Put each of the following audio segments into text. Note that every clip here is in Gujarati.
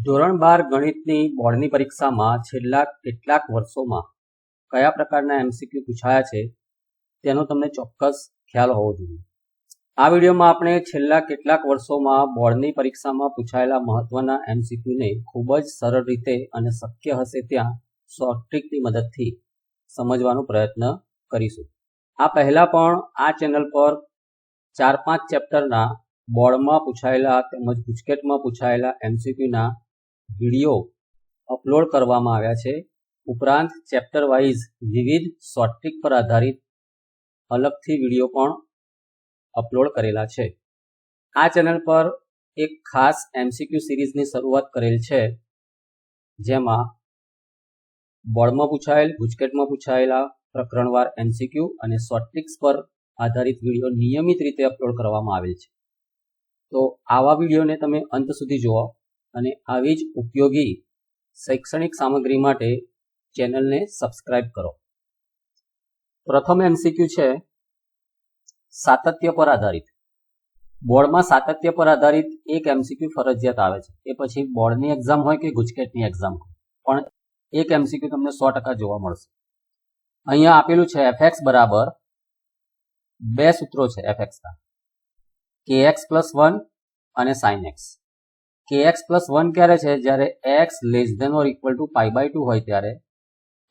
ધોરણ 12 ગણિતની બોર્ડની પરીક્ષામાં છેલ્લા કેટલાક વર્ષોમાં કયા પ્રકારના એમસીક્યુ પૂછાયા છે તેનો તમને ચોક્કસ ખ્યાલ હોવો જોઈએ. આ વિડીયોમાં આપણે છેલ્લા કેટલાક વર્ષોમાં બોર્ડની પરીક્ષામાં પૂછાયેલા મહત્વના એમસીક્યુને ખૂબ જ સરળ રીતે અને શક્ય હશે ત્યાં શોર્ટ ટ્રીકની મદદથી સમજવાનો પ્રયત્ન કરીશું. આ પહેલા પણ આ ચેનલ પર 4-5 ચેપ્ટરના બોર્ડમાં પૂછાયેલા તેમજ ગુજકેટમાં પૂછાયેલા એમસીક્યુના વિડીયો અપલોડ કરવામાં આવ્યા છે. ઉપરાંત ચેપ્ટર વાઇઝ વિવિધ શોર્ટ ટ્રીક પર આધારિત અલગથી વિડીયો પણ અપલોડ કરેલા છે. આ ચેનલ પર એક ખાસ એમસીક્યુ સિરીઝની શરૂઆત કરેલ છે, જેમાં બોર્ડમાં પૂછાયેલ, ગુજકેટમાં પૂછાયેલા પ્રકરણવાર એમસીક્યુ અને શોર્ટ ટ્રીક્સ પર આધારિત વિડીયો નિયમિત રીતે અપલોડ કરવામાં આવેલ છે. તો આવા વિડીયોને તમે અંત સુધી જુઓ અને આવી જ ઉપયોગી શૈક્ષણિક સામગ્રી માટે ચેનલને સબસ્ક્રાઇબ કરો. પ્રથમ એમસીક્યુ છે સાતત્ય પર આધારિત. બોર્ડમાં સાતત્ય પર આધારિત એક એમસીક્યુ ફરજિયાત આવે છે. એ પછી બોર્ડની એક્ઝામ હોય કે ગુજકેટની એક્ઝામ હોય, પણ એક એમસીક્યુ તમને 100% જોવા મળશે. અહીંયા આપેલું છે fx બરાબર બે સૂત્રો છે fxના, kx પ્લસ 1 અને sin x. kx પ્લસ 1 ક્યારે છે? જ્યારે x less than or equal to π/2 હોય ત્યારે,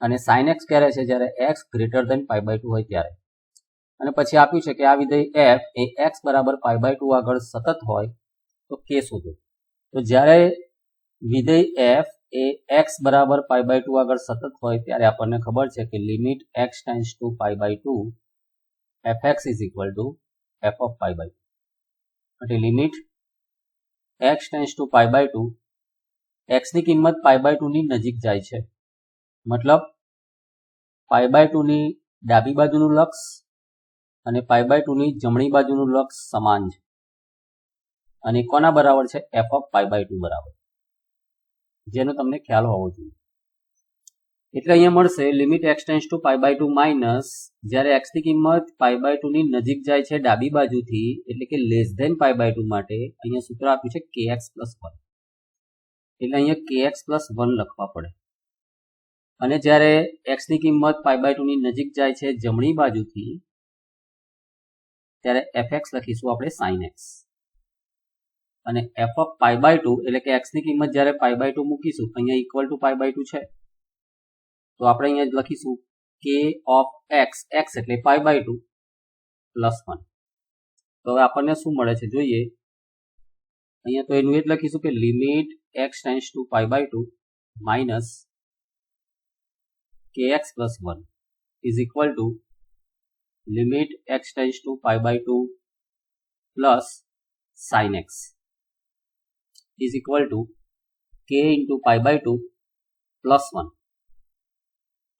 અને sin x ક્યારે છે? જ્યારે x ગ્રેટર ધેન π/2 હોય ત્યારે. અને પછી આપ્યું છે કે આ વિધેય f એ x બરાબર π/2 આગળ સતત હોય તો k શોધો. તો જ્યારે વિધેય f એ x બરાબર π/2 આગળ સતત હોય ત્યારે આપણને ખબર છે કે limit x tends to π/2 fx is equal to f of π/2. એટલે limit x tends to π/2, x ની કિંમત π/2 ની નજીક જાય છે, મતલબ π/2 ની ડાબી બાજુનું લક્ષ અને π/2 ની જમણી બાજુનું લક્ષ સમાન છે, અને કોના બરાબર છે? f ઓફ π/2 બરાબર, જેનો તમને ખ્યાલ હોવો જોઈએ. એટલે અહીંયા મળશે limit x tends to π/2 minus, જ્યારે x ની કિંમત π/2 ની નજીક જાય છે ડાબી બાજુથી, એટલે કે લેસ ધેન π/2 માટે અહીંયા સૂત્ર આપ્યું છે kx પ્લસ 1. એટલે અહીંયા kx પ્લસ 1 લખવા પડે. અને જ્યારે x ની કિંમત π/2 ની નજીક જાય છે જમણી બાજુથી, ત્યારે fx લખીશું આપણે sin x. અને f ઓફ π/2 એટલે કે x ની કિંમત જ્યારે π/2 મૂકીશું, અહીંયા ઇક્વલ ટુ π/2 છે, તો આપણે અહીંયા લખીશું k ઓફ x, x એટલે π/2 પ્લસ 1. તો હવે આપણને શું મળે છે જોઈએ. અહીંયા તો એનું એ જ લખીશું કે limit x tends to π/2 minus kx plus 1 is equal to limit x tends to π/2 plus sin x is equal to k into π/2 plus 1.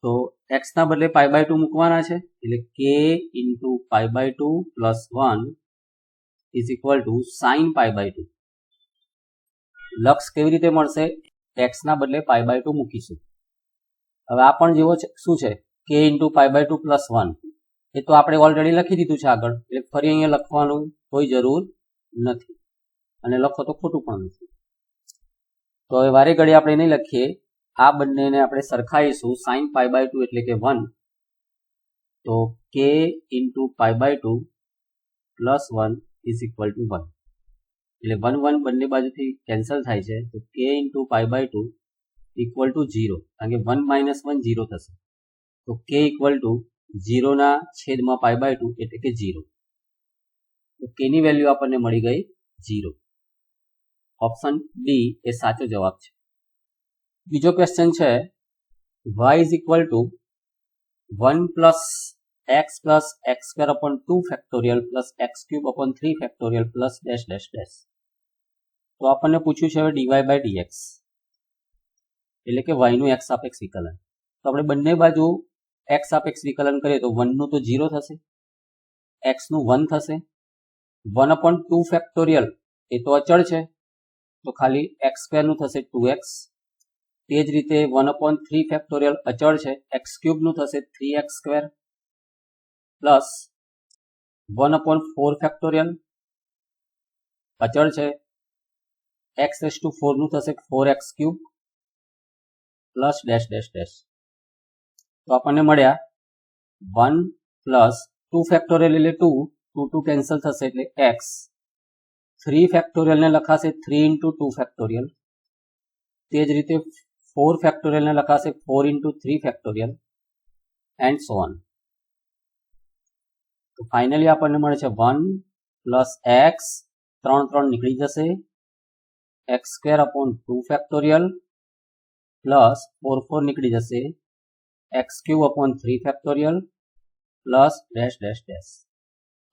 તો x ના બદલે π/2 મૂકવાના છે, એટલે k into π/2 plus 1 is equal to sin π/2. લક્ષ કેવી રીતે મળશે? x ના બદલે π/2 મૂકીશું. હવે આ પણ જેવો શું છે? k into π/2 plus 1. એ તો આપણે ઓલરેડી લખી દીધું છે આગળ, એટલે ફરી અહીંયા લખવાનું કોઈ જરૂર નથી, અને લખો તો ખોટું પણ નથી. તો હવે વારે ઘડી આપણે નહીં લખીએ, આ બંનેને આપણે સરખાઈશું. sin π/2 એટલે કે 1, તો k into π/2 plus 1 is equal to 1. એટલે 1 1 બંને બાજુથી કેન્સલ થાય છે, તો k ઇન્ટુ π/2 ઇક્વલ ટુ 0, કારણ કે 1 માઇનસ 1 0 થશે, તો k ઇક્વલ ટુ 0 ના છેદમાં π/2 એટલે કે 0. તો k ની વેલ્યુ આપણને મળી ગઈ 0. ઓપ્શન ડી એ સાચો જવાબ છે. બીજો ક્વેશ્ચન છે y is equal to 1 plus x plus x square upon 2 factorial plus x cube upon 3 factorial plus dash dash dash. તો આપણને પૂછ્યું છે હવે dy/dx, એટલે કે y નું x સાપેક્ષ વિકલન. તો આપણે બંને બાજુ x સાપેક્ષ વિકલન કરીએ તો 1 નું તો 0 થશે, x નું 1 થશે. 1 અપોન 2 ફેક્ટોરિયલ એ તો અચળ છે, તો ખાલી x સ્ક્વેર નું થશે 2x. તે જ રીતે 1 અપોન 3 ફેક્ટોરિયલ અચળ છે, x ક્યુબ નું થશે 3x square plus 1 upon 4 factorial અચળ છે, x⁴ નું થશે 4x³ plus dash dash dash. તો આપણને મળ્યા 1 પ્લસ 2 ફેક્ટોરિયલ એટલે 2, 2 કેન્સલ થશે એટલે x. 3 ફેક્ટોરિયલ ને લખાશે 3 × 2 ફેક્ટોરિયલ. તે જ રીતે 4 ફેક્ટોરિયલ ને લખાશે 4 × 3 ફેક્ટોરિયલ એન્ડ સો ઓન. તો ફાઇનલી આપણને મળે છે 1 પ્લસ x, 3 નીકળી જશે, x² 2 ફેક્ટોરિયલ પ્લસ 4 નીકળી જશે, x³ 3 factorial plus dash dash dash.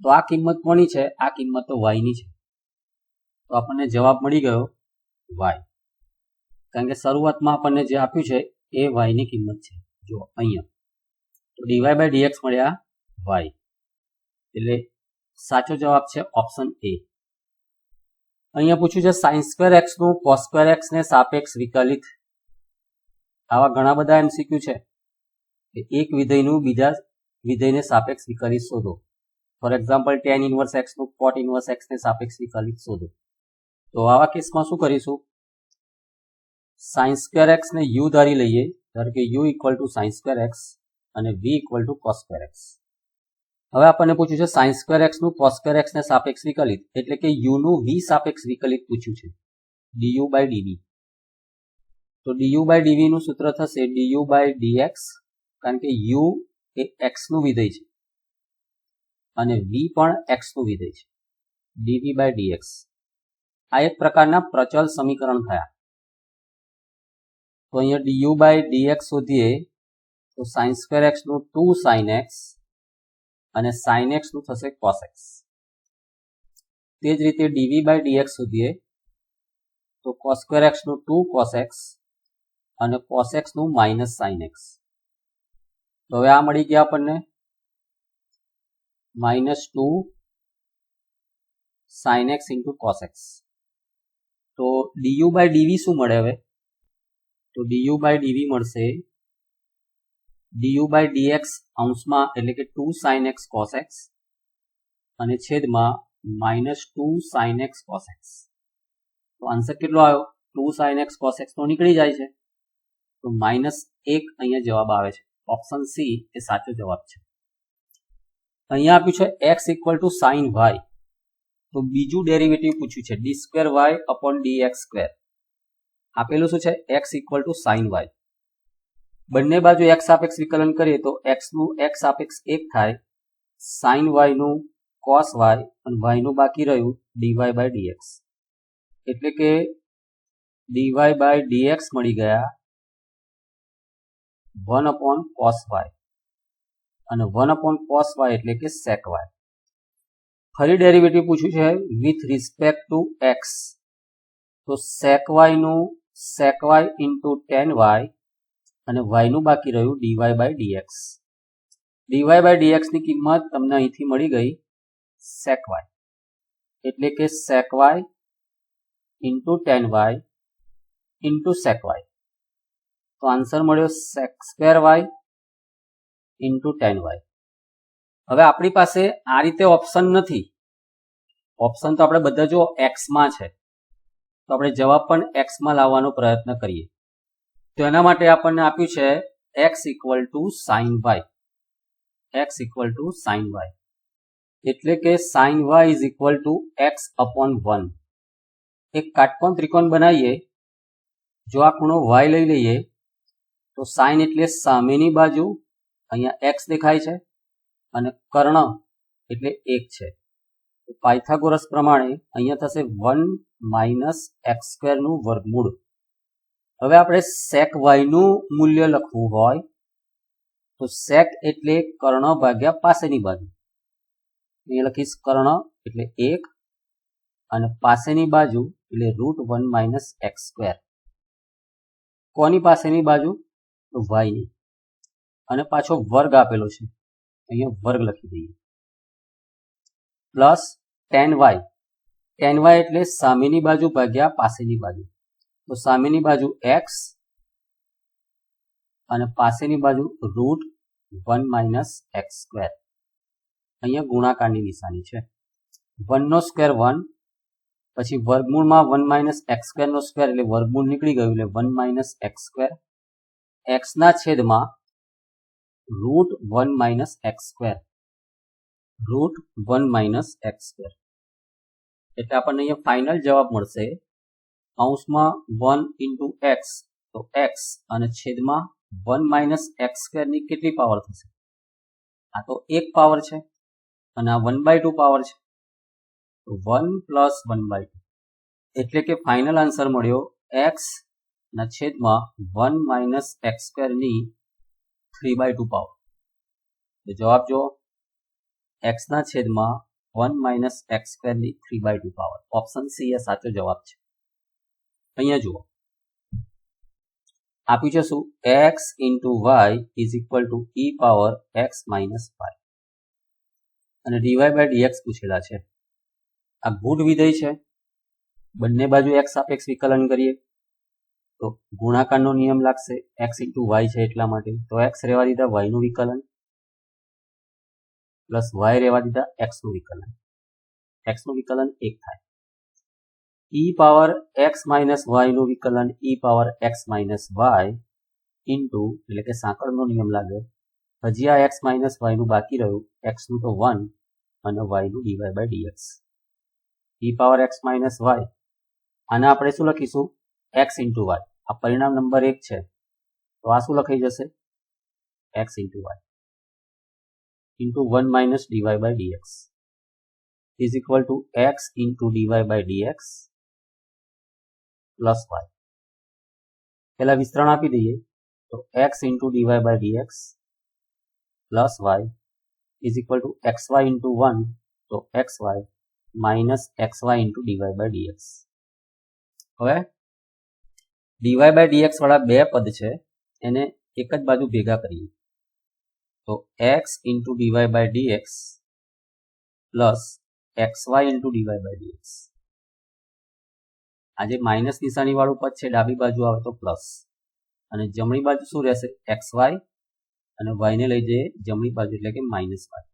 તો આ કિંમત કોની છે? આ કિંમત તો y ની છે. તો આપણને જવાબ મળી ગયો y. કારણ કે શરૂઆતમાં આપણને જે આપ્યું છે એ y ની કિંમત છે. જો અહીંયા તો dy/dx મળ્યા y. એટલે સાચો જવાબ છે ઓપ્શન એ. અહીંયા પૂછ્યું છે sin² નું cos² ને સાપેક્ષ વિકલિત. આવા ઘણા બધા MCQ છે કે એક વિધેયનું બીજા વિધેયને સાપેક્ષ વિકલિત શોધો. ફોર એક્ઝામ્પલ tan 1x નું cot 1x ને સાપેક્ષ વિકલિત શોધો. તો આવા કેસમાં શું કરીશું? sin² ને u ધારી લઈએ. ધારો કે u = sin² અને v = cos². હવે આપણને પૂછ્યું છે sin² નું cos² ને સાપેક્ષ વિકલિત, એટલે કે u નું v સાપેક્ષ વિકલિત પૂછ્યું છે, du/dv. તો du/dv નું સૂત્ર થશે du/dx, કારણ કે u એ x નું વિધેય છે અને v પણ x નું વિધેય છે, dv/dx. આ એક પ્રકારના પ્રચલ સમીકરણ થયા. તો અહીંયા du/dx શોધીએ તો sin² નું 2 sin x અને sin x નું થશે cos x. તે જ રીતે dv/dx શોધીએ તો cos² નું 2 cos x અને cos x નું -sin x. તો હવે આ મળી ગયા આપણને -2 sin x × cos x. તો du/dv શું મળે? હવે તો du/dv મળશે du/dx અંશમાં એટલે કે 2 sin x cos x અને છેદમાં -2 sin x cos x. તો આન્સર કેટલો આવ્યો? 2 sin x cos x તો નીકળી જાય છે, તો -1 અહીંયા જવાબ આવે છે. ઓપ્શન સી એ સાચો જવાબ છે. અહીંયા આપ્યું છે x = sin y. તો બીજું ડેરિવેટિવ પૂછ્યું છે d²y/dx². આપેલું શું છે? x = sin y. બંને બાજુ x સાપેક્ષ વિકલન કરીએ તો x નું x સાપેક્ષ 1 થાય, sin y નું cos y અને y નું બાકી રહ્યું dy/dx. એટલે કે dy/dx મળી ગયા 1/cos y અને 1/cos y એટલે કે sec y. ફરી ડેરિવેટિવ પૂછ્યું છે વિથ રિસ્પેક્ટ ટુ x. તો sec y નું sec y × tan y અને y નું બાકી રહ્યું dy/dx. dy/dx ની કિંમત તમને અહીંથી મળી ગઈ sec y, એટલે કે sec y × tan y × sec y. તો આન્સર મળ્યો sec² y × tan y. હવે આપણી પાસે આ રીતે ઓપ્શન નથી. ઓપ્શન તો આપણે બધા જો x માં છે, તો આપણે જવાબ પણ x માં લાવવાનો પ્રયત્ન કરીએ. તો એના માટે આપણને આપ્યું છે x = sin y. x = sin y એટલે કે sin y = x/1. એક કાટકોણ ત્રિકોણ બનાવીએ. જો આ ખૂણો y લઈ લઈએ તો sin એટલે સામેની બાજુ, અહીંયા x દેખાય છે, અને કર્ણ એટલે 1 છે. પાયથાગોરસ પ્રમાણે અહીંયા થશે 1 - x² નું વર્ગમૂળ. હવે આપણે sec y નું મૂલ્ય લખવું હોય તો sec એટલે કર્ણ ભાગ્યા પાસેની બાજુ. એ લખીશ કર્ણ એટલે 1 અને પાસેની બાજુ એટલે √1 - x². કોની પાસેની બાજુ? તો y ની. અને પાછો વર્ગ આપેલો છે, અહીંયા વર્ગ લખી દઈએ. Plus tan y. tan y એટલે સામેની બાજુ ભાગ્યા પાસેની બાજુ. તો સામેની બાજુ x અને પાસેની બાજુ √1 - x². અહીંયા ગુણાકારની નિશાની છે. 1 નો સ્ક્વેર 1, પછી વર્ગમૂળમાં 1 માઇનસ એક્સ સ્ક્વેરનો સ્ક્વેર એટલે વર્ગમૂળ નીકળી ગયું એટલે 1 માઇનસ એક્સ સ્ક્વેર એક્સના છેદમાં root 1 minus x square root 1 minus x square એટલે આપણને અહીંયા ફાઇનલ જવાબ મળશે કૌંસમાં 1 ઇન્ટુ એક્સ તો એક્સ અને છેદમાં 1 માઇનસ એક્સ સ્ક્વેરની કેટલી પાવર થશે? આ તો એક પાવર છે અને આ 1/2 પાવર છે તો 1 પ્લસ 1/2 એટલે કે ફાઇનલ આન્સર મળ્યો એક્સ ના છેદમાં 1 માઇનસ એક્સ સ્ક્વેરની 3/2 પાવર. તો જવાબ જો એક્સ ના છેદમાં 1 માઇનસ એક્સ સ્ક્વેરની 3/2 પાવર. ઓપ્શન સી એ સાચો જવાબ છે. અહીંયા જુઓ આપ્યું છે શું? X into y is equal to e power x minus y અને ડીવાય બાય ડીએક્સ પૂછેલા છે. આ ગુણ વિધેય છે, બંને બાજુ એક્સ સાપેક્ષ વિકલન કરીએ તો ગુણાકારનો નિયમ લાગશે. એક્સ ઇન્ટુ વાય છે એટલા માટે તો એક્સ રહેવા દીધા વાયનું વિકલન પ્લસ વાય રહેવા દીધા એક્સનું વિકલન. એક્સનું વિકલન 1 થાય. ઈ પાવર એક્સ માઇનસ વાયનું વિકલન e power x minus y into એટલે કે સાંકળનો નિયમ લાગે. હજી આ એક્સ માઇનસ વાયનું બાકી રહ્યું, એક્સનું તો 1 અને વાયનું dy by dx. E power x minus y આને આપણે શું લખીશું? X into y. આ પરિણામ નંબર 1 છે તો આ શું લખાઈ જશે? X into y into 1 minus dy by dx is equal to x into dy by dx plus y. પેલા વિસ્તરણ આપી દઈએ તો x into dy by dx plus y is equal to x y into 1 તો x y minus x y into dy by dx. હવે ડીવાય બાય ડીએક્સ વાળા બે પદ છે એને એક જ બાજુ ભેગા કરીએ તો x into dy by dx plus x y into dy by dx. આ જે માઇનસ નિશાની વાળું પદ છે ડાબી બાજુ આવે તો પ્લસ અને જમણી બાજુ શું રહેશે? એક્સ વાય અને વાયને લઈ જઈએ જમણી બાજુ એટલે કે માઇનસ વાય.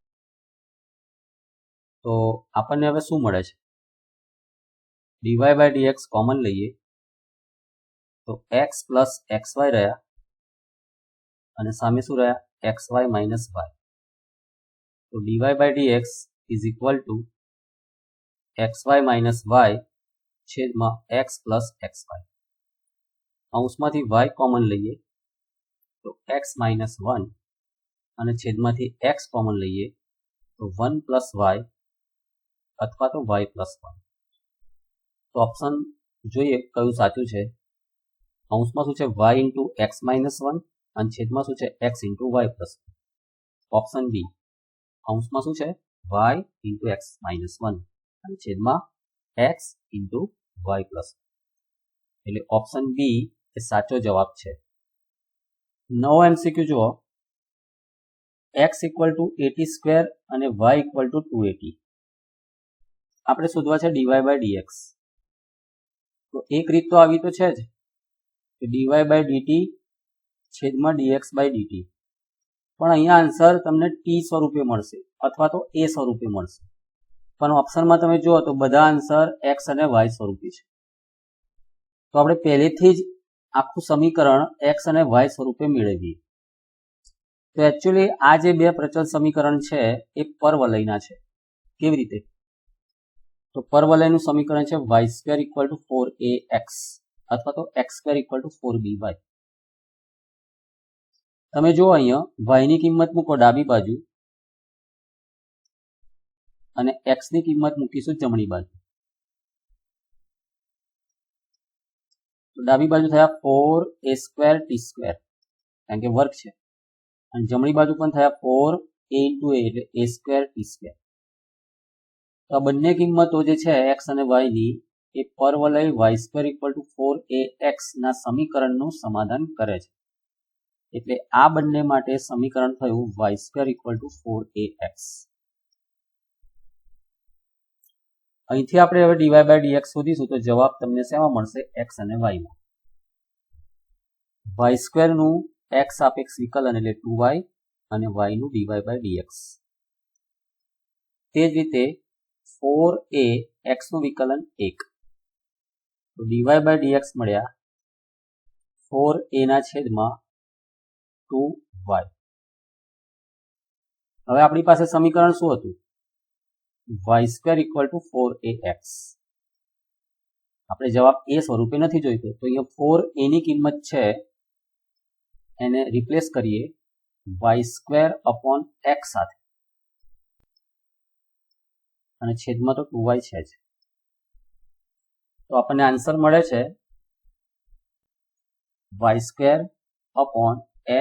તો આપણને હવે શું મળે છે? ડીવાય બાય ડીએક્સ કોમન લઈએ તો એક્સ પ્લસ એક્સ વાય રહ્યા અને સામે શું રહ્યા? X y minus y. તો dy by dx is equal to x y minus y છેદમાં એક્સ પ્લસ એક્સ વાય. અંશમાંથી વાય કોમન લઈએ તો એક્સ માઇનસ 1 અને છેદમાંથી એક્સ કોમન લઈએ તો 1 પ્લસ વાય અથવા તો વાય પ્લસ 1. તો ઓપ્શન જોઈએ કયું સાચું છે. અંશમાં શું છે? વાય ઇન્ટુ એક્સ માઇનસ 1 અને છેદમાં શું છે? X into y plus 1. Option B અંશમાં શું છે? વાય ઇન્ટુ એક્સ માઇનસ 1 અને છેદમાં એક્સ ઇન્ટુ વાય પ્લસ 1. એટલે ઓપ્શન બી એ સાચો જવાબ છે. નવો એમસીક્યુ જુઓ. એક્સ ઇક્વલ ટુ 80 સ્ક્વેર અને વાય ઇક્વલ ટુ 280. આપણે શોધવા છે ડીવાય બાય ડીએક્સ. તો એક રીત તો આવી તો છે જ કે ડીવાય બાય ડીટી છેદમાં ડીએક્સ બાય ડીટી. પણ અહીંયા આન્સર તમને ટી સ્વરૂપે મળશે અથવા તો એ સ્વરૂપે મળશે. પણ ઓપ્શનમાં તમે જુઓ તો બધા આન્સર એક્સ અને વાય સ્વરૂપે છે. તો આપણે પહેલેથી જ આખું સમીકરણ એક્સ અને વાય સ્વરૂપે મેળવીએ. તો એકચ્યુઅલી આ જે બે પ્રચલ સમીકરણ છે એ પરવલયના છે. કેવી રીતે? તો પરવલયનું સમીકરણ છે Y square equal to 4ax અથવા તો x square equal two 4by. તમે જુઓ અહીંયા વાયની કિંમત મૂકો ડાબી બાજુ અને એક્સ ની કિંમત મૂકીશું જમણી બાજુ. તો ડાબી બાજુ થયા 4a² t² કારણ કે વર્ગ છે અને જમણી બાજુ પણ થયા 4a ઇન્ટુ a એટલે a² t². તો આ બંને કિંમતો જે છે એક્સ અને વાય ની એ પરવલય y square equal to 4ax ના સમીકરણનું સમાધાન કરે છે. એટલે આ બંને માટે સમીકરણ થયું Y square equal to 4ax. અહીંથી આપણે હવે ડીવાય બાય ડીએક્સ શોધીશું તો જવાબ તમને શેમાં મળશે? એક્સ અને વાયમાં. વાય સ્ક્વેરનું એક્સ સાપેક્ષ વિકલન એટલે 2y અને વાયનું ડીવાય બાય ડીએક્સ. તે જ રીતે 4a x નું વિકલન 1 તો dy બાય dx મળ્યા 4a ના છેદમાં 2y. હવે આપણી પાસે સમીકરણ શું હતું? y² = 4ax. આપણે જવાબ એ સ્વરૂપે નથી જોઈતો, તો અહીંયા 4a ની કિંમત છે એને રિપ્લેસ કરીએ y² x સાથે, અને છેદમાં તો 2y છે જ. તો આપણને આન્સર મળે છે y²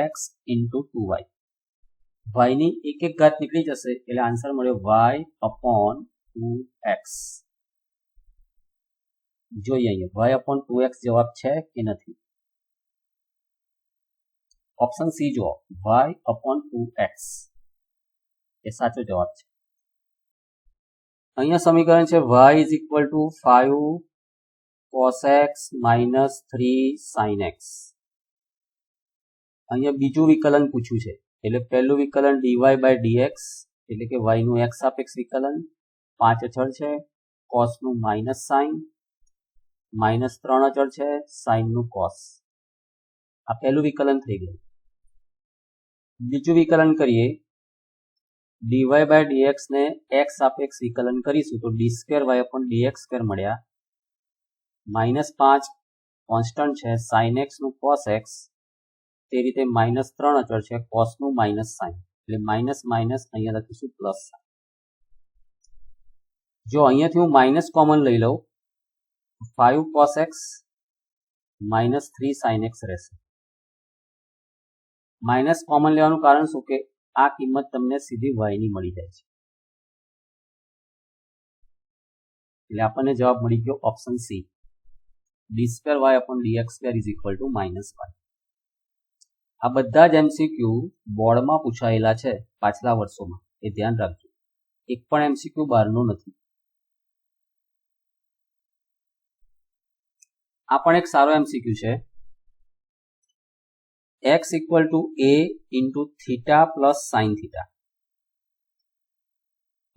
x × 2y. y ની એક ઘાત નીકળી જશે એટલે આન્સર મળ્યો y/2x. જોઈએ અહીંયા y/2x જવાબ છે કે નથી. ઓપ્શન સી જુઓ, y/2x એ સાચો જવાબ છે. અહીંયા સમીકરણ છે y = 5 cos x - 3 sin x. અહીંયા બીજું વિકલન પૂછ્યું છે, એટલે પહેલું વિકલન dy બાય dx એટલે કે y નું x સાપેક્ષ વિકલન, 5 અચળ છે, cos નું માઇનસ સાઇન, -3 અચળ છે, સાઇન નું cos. આ પહેલું વિકલન થઈ ગયું. બીજું વિકલન કરીએ, dy બાય dx ને x સાપેક્ષ વિકલન કરીશું તો d²y/dx² મળ્યા, -5 કોન્સ્ટન્ટ છે, sin x નું cos x, તે રીતે -3 અચળ છે, cos નું માઇનસ સાઇન, એટલે માઇનસ માઇનસ અહીંયા લખીશું પ્લસ સાઇન. જો અહીંયાથી હું માઇનસ કોમન લઈ લઉં, 5 cos x - 3 sin x રહેશે. માઇનસ કોમન લેવાનું કારણ શું કે આ કિંમત તમને સીધી y ની મળી જાય છે, એટલે આપણને જવાબ મળી ગયો ઓપ્શન સી, d²y/dx² = -y. આ બધા જ MCQ બોર્ડમાં પૂછાયેલા છે પાછલા વર્ષોમાં, એ ધ્યાન રાખજો. એક પણ MCQ બહારનું નથી. આ પણ એક સારો MCQ છે. x = a × θ + sin θ,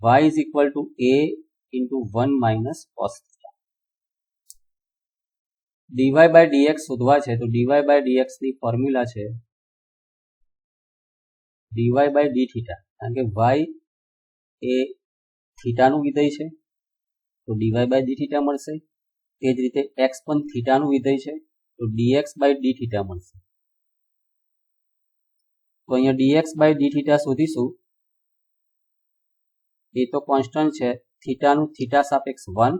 y = a × 1 - cos θ. dy by dx શોધવા છે તો dy બાય dx ની ફોર્મ્યુલા છે dy બાય dθ, કારણ કે y એ થીટાનું વિધેય છે તો dy બાય dθ મળશે. તે જ રીતે x પણ થીટાનું વિધેય છે તો dx બાય dθ મળશે. તો અહીંયા dx બાય dθ શોધીશું. એ તો કોન્સ્ટન્ટ છે, થીટાનું થીટા સાપેક્ષ 1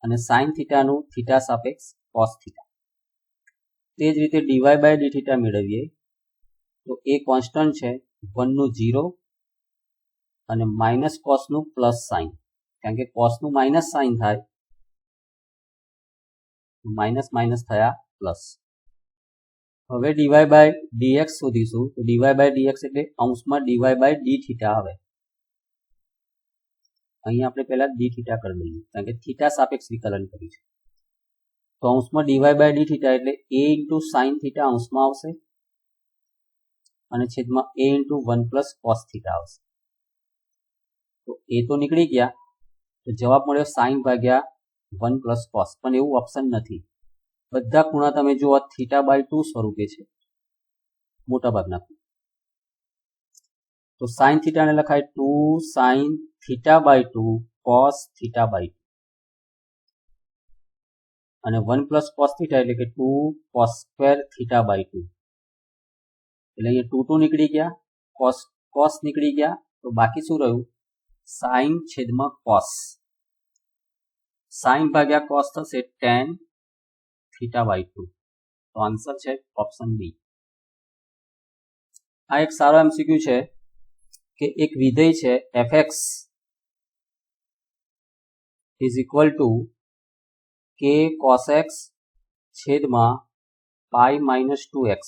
અને સાઇન થીટાનું થીટા સાપેક્ષ cos θ. તે જ રીતે dy બાય dθ મેળવીએ તો એ કોન્સ્ટન્ટ છે, 1 નું 0 અને માઇનસ cos નું પ્લસ સાઇન, કારણ કે cos નું માઇનસ સાઇન થાય, માઇનસ માઇનસ થયા પ્લસ. હવે dy બાય dx શોધીશું તો dy બાય dx એટલે અંશમાં dy બાય dθ આવે. અહીં આપણે પહેલા dθ કરી દઈએ, કારણ કે થીટા સાપેક્ષ વિકલન કર્યું છે. તો અંશમાં dy બાય dθ એટલે a × sin θ અંશમાં આવશે અને છેદમાં a × 1 + cos θ આવશે. તો એ તો નીકળી ગયા, તો જવાબ મળ્યો sin ભાગ્યા 1 + cos. પણ એવું ઓપ્શન નથી. બધા ખૂણા તમે જુઓ θ/2 સ્વરૂપે છે મોટા ભાગના. તો sin θ ને લખાય 2 sin θ/2 cos θ/2 અને 1 + cos θ એટલે કે 2 cos² θ/2. એટલે અહીંયા 2 2 નીકળી ગયા, cos નીકળી ગયા, તો બાકી શું રહ્યું? sin છેદમાં cos. sin ભાગ્યા cos થશે tan θ/2. તો આન્સર છે ઓપ્શન બી. આ એક સારો MCQ છે કે એક વિધેય છે fx = k cos x છેદમાં π - 2x.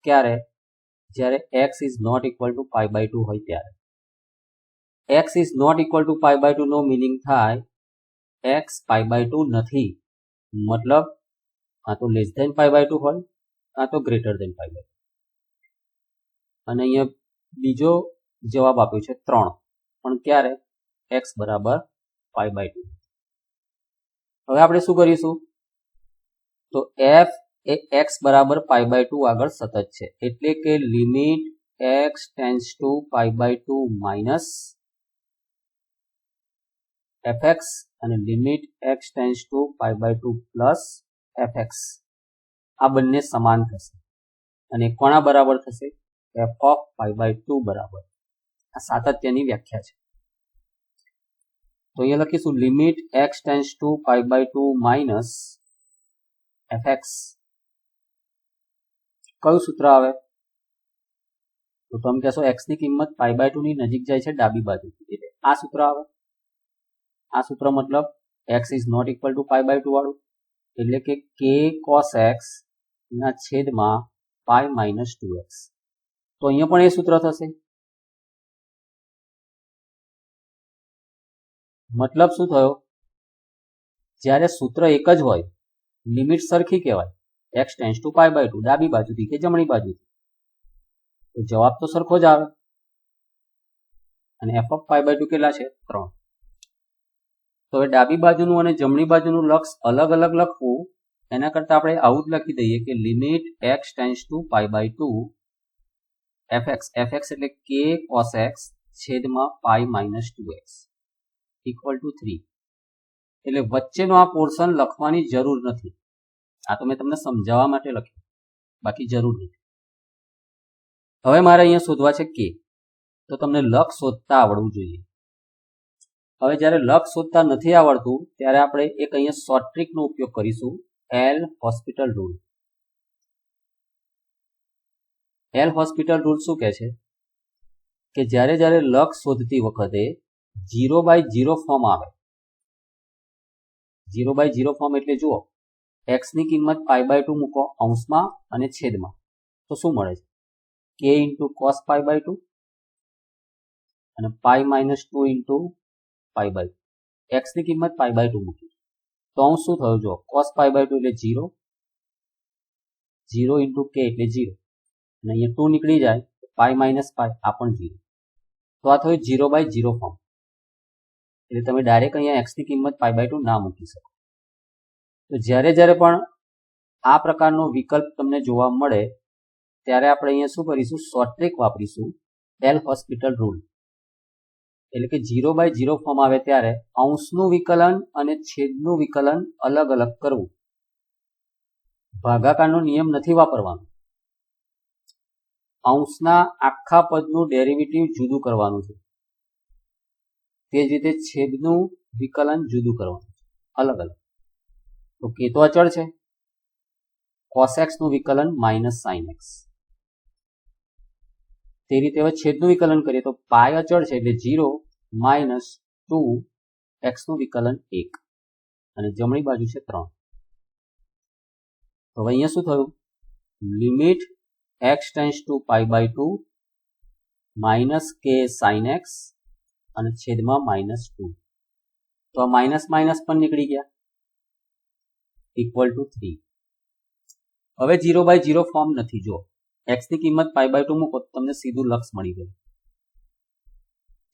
ક્યારે? જ્યારે x ≠ π/2 હોય ત્યારે. x ≠ π/2 નો મીનિંગ થાય x π/2 નથી, મતલબ આ તો લેસ ધેન π/2 હોય, આ તો ગ્રેટર ધેન π/2. અને અહીંયા બીજો જવાબ આપ્યો છે 3, પણ ક્યારે? x = π/2. હવે આપણે શું કરીશું? તો એફ એ x બરાબર π/2 આગળ સતત છે, એટલે કે limit x tends to π/2 minus fx અને limit x tends to π/2 plus fx આ બંને સમાન થશે અને કોના બરાબર થશે? f ઓફ π/2 બરાબર. આ સાતત્યની વ્યાખ્યા છે. તો અહીંયા લખીશું limit x tends to π/2 minus fx. કયું સૂત્ર આવે? તો તમે કહેશો x ની કિંમત π/2 ની નજીક જાય છે ડાબી બાજુ, એટલે આ સૂત્ર આવે. આ સૂત્ર મતલબ x is not equal to π/2 વાળું, એટલે કે k cos x ના છેદમાં π માઇનસ 2x. તો અહીંયા પણ એ સૂત્ર થશે. મતલબ શું થયો? જ્યારે સૂત્ર એક જ હોય, લિમિટ સરખી કહેવાય, x ટેન્ડ્સ ટુ π/2 ડાબી બાજુથી કે જમણી બાજુથી, તો જવાબ તો સરખો જ આવે. અને f ઓફ π/2 કેટલા છે? 3. તો હવે ડાબી બાજુનું અને જમણી બાજુનું લક્ષ અલગ અલગ લખવું એના કરતા આપણે આવું જ લખી દઈએ કે limit x tends to π/2 fx એટલે k cos x છેદમાં π માઇનસ 2x ઇક્વલ ટુ 3. એટલે વચ્ચેનો આ પોર્શન લખવાની જરૂર નથી. આ તો મેં તમને સમજાવવા માટે લખ્યું, બાકી જરૂર નથી. હવે મારે અહીંયા શોધવા છે k, તો તમને લક્ષ શોધતા આવડવું જોઈએ. હવે જ્યારે લક્ષ શોધતા નથી આવડતું ત્યારે આપણે એક અહીંયા શોર્ટ ટ્રીકનો ઉપયોગ કરીશું, L hospital rule. L hospital rule શું કહે છે કે જ્યારે લક્ષ શોધતી વખતે 0/0 ફોર્મ આવે. 0/0 ફોર્મ એટલે જુઓ, x ની કિંમત π/2 મૂકો અંશમાં અને છેદમાં, તો શું મળે છે? k ઇન્ટુ cos π/2 અને π માઇનસ 2 ઇન્ટુ π/2. x ની કિંમત π/2 મૂકી તો અંશ શું થયો? જો cos π/2 એટલે 0, 0 ઇન્ટુ k એટલે 0, અને અહીંયા 2 નીકળી જાય, π માઇનસ π આ પણ 0. તો આ થયું 0/0 ફોર્મ. એટલે તમે ડાયરેક્ટ અહીંયા x ની કિંમત π/2 ના મૂકી શકો. તો જ્યારે પણ આ પ્રકારનો વિકલ્પ તમને જોવા મળે ત્યારે આપણે અહીંયા શું કરીશું? શોર્ટ ટ્રીક વાપરીશું, એલ હોસ્પિટલ રૂલ. એટલે કે 0/0 ફોર્મ આવે ત્યારે અંશનું વિકલન અને છેદનું વિકલન અલગ અલગ કરવું. ભાગાકારનો નિયમ નથી વાપરવાનો. અંશના આખા પદનું ડેરિવેટિવ જુદું કરવાનું છે, તે જ રીતે છેદનું વિકલન જુદું કરવાનું છે, અલગ અલગ. તો k તો અચળ છે, cos x નું વિકલન માઇનસ sin x. તે રીતે હવે છેદનું વિકલન કરીએ તો π અચળ છે એટલે 0 માઇનસ 2 x નું વિકલન 1 અને જમણી બાજુ છે 3. તો હવે અહીંયા શું થયું? Limit x tends to π/2 minus k sin x અને છેદમાં માઇનસ 2. તો આ માઇનસ માઇનસ પણ નીકળી ગયા, ઇક્વલ ટુ 3. હવે 0/0 ફોર્મ નથી. જો x ની કિંમત π/2 મૂકો તો તમને સીધું લક્ષ મળી ગયું.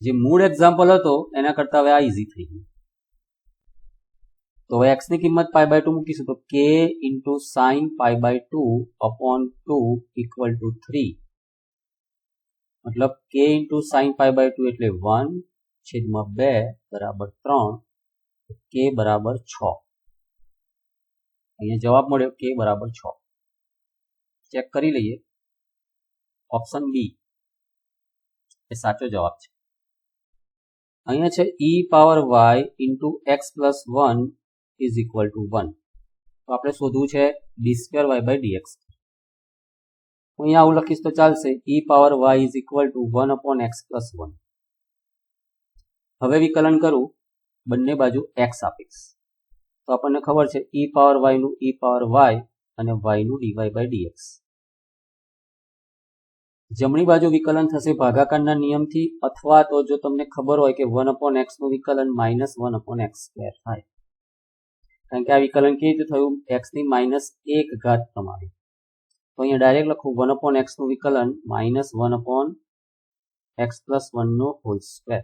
જે મૂળ એક્ઝામ્પલ હતો એના કરતા હવે આ ઈઝી થઈ ગયું. તો હવે x ની કિંમત π/2 મૂકીશું તો k into sine π/2 upon 2 equal to 3. મતલબ k ઇન્ટુ સાઇન π/2 એટલે 1 છેદમાં 2 બરાબર 3, k બરાબર 6. અહીંયા જવાબ મળ્યો k બરાબર 6. ચેક કરી લઈએ. ઓપ્શન બી એ સાચો જવાબ છે. અહીંયા છે e power y into x plus 1 is equal to 1. તો આપણે શોધવું છે d2y/dx. અહીંયા આવું લખીશ તો ચાલશે, e power y is equal to 1 upon x plus 1. હવે વિકલન કરું, બંને બાજુ x આપીશ તો આપણને ખબર છે e પાવર y નું e પાવર y અને y નું dy/dx. જમણી બાજુ વિકલન થશે ભાગાકારના નિયમથી, અથવા તો જો તમને ખબર હોય કે 1 અપોન x નું વિકલન માઇનસ 1 અપોન x સ્ક્વેર થાય. કારણ કે આ વિકલન કેવી રીતે થયું? x ની માઇનસ 1 ઘાત પ્રમાણે. તો અહીંયા ડાયરેક્ટ લખું 1 અપોન x નું વિકલન માઇનસ 1 અપોન x પ્લસ 1 નો હોલ સ્ક્વેર.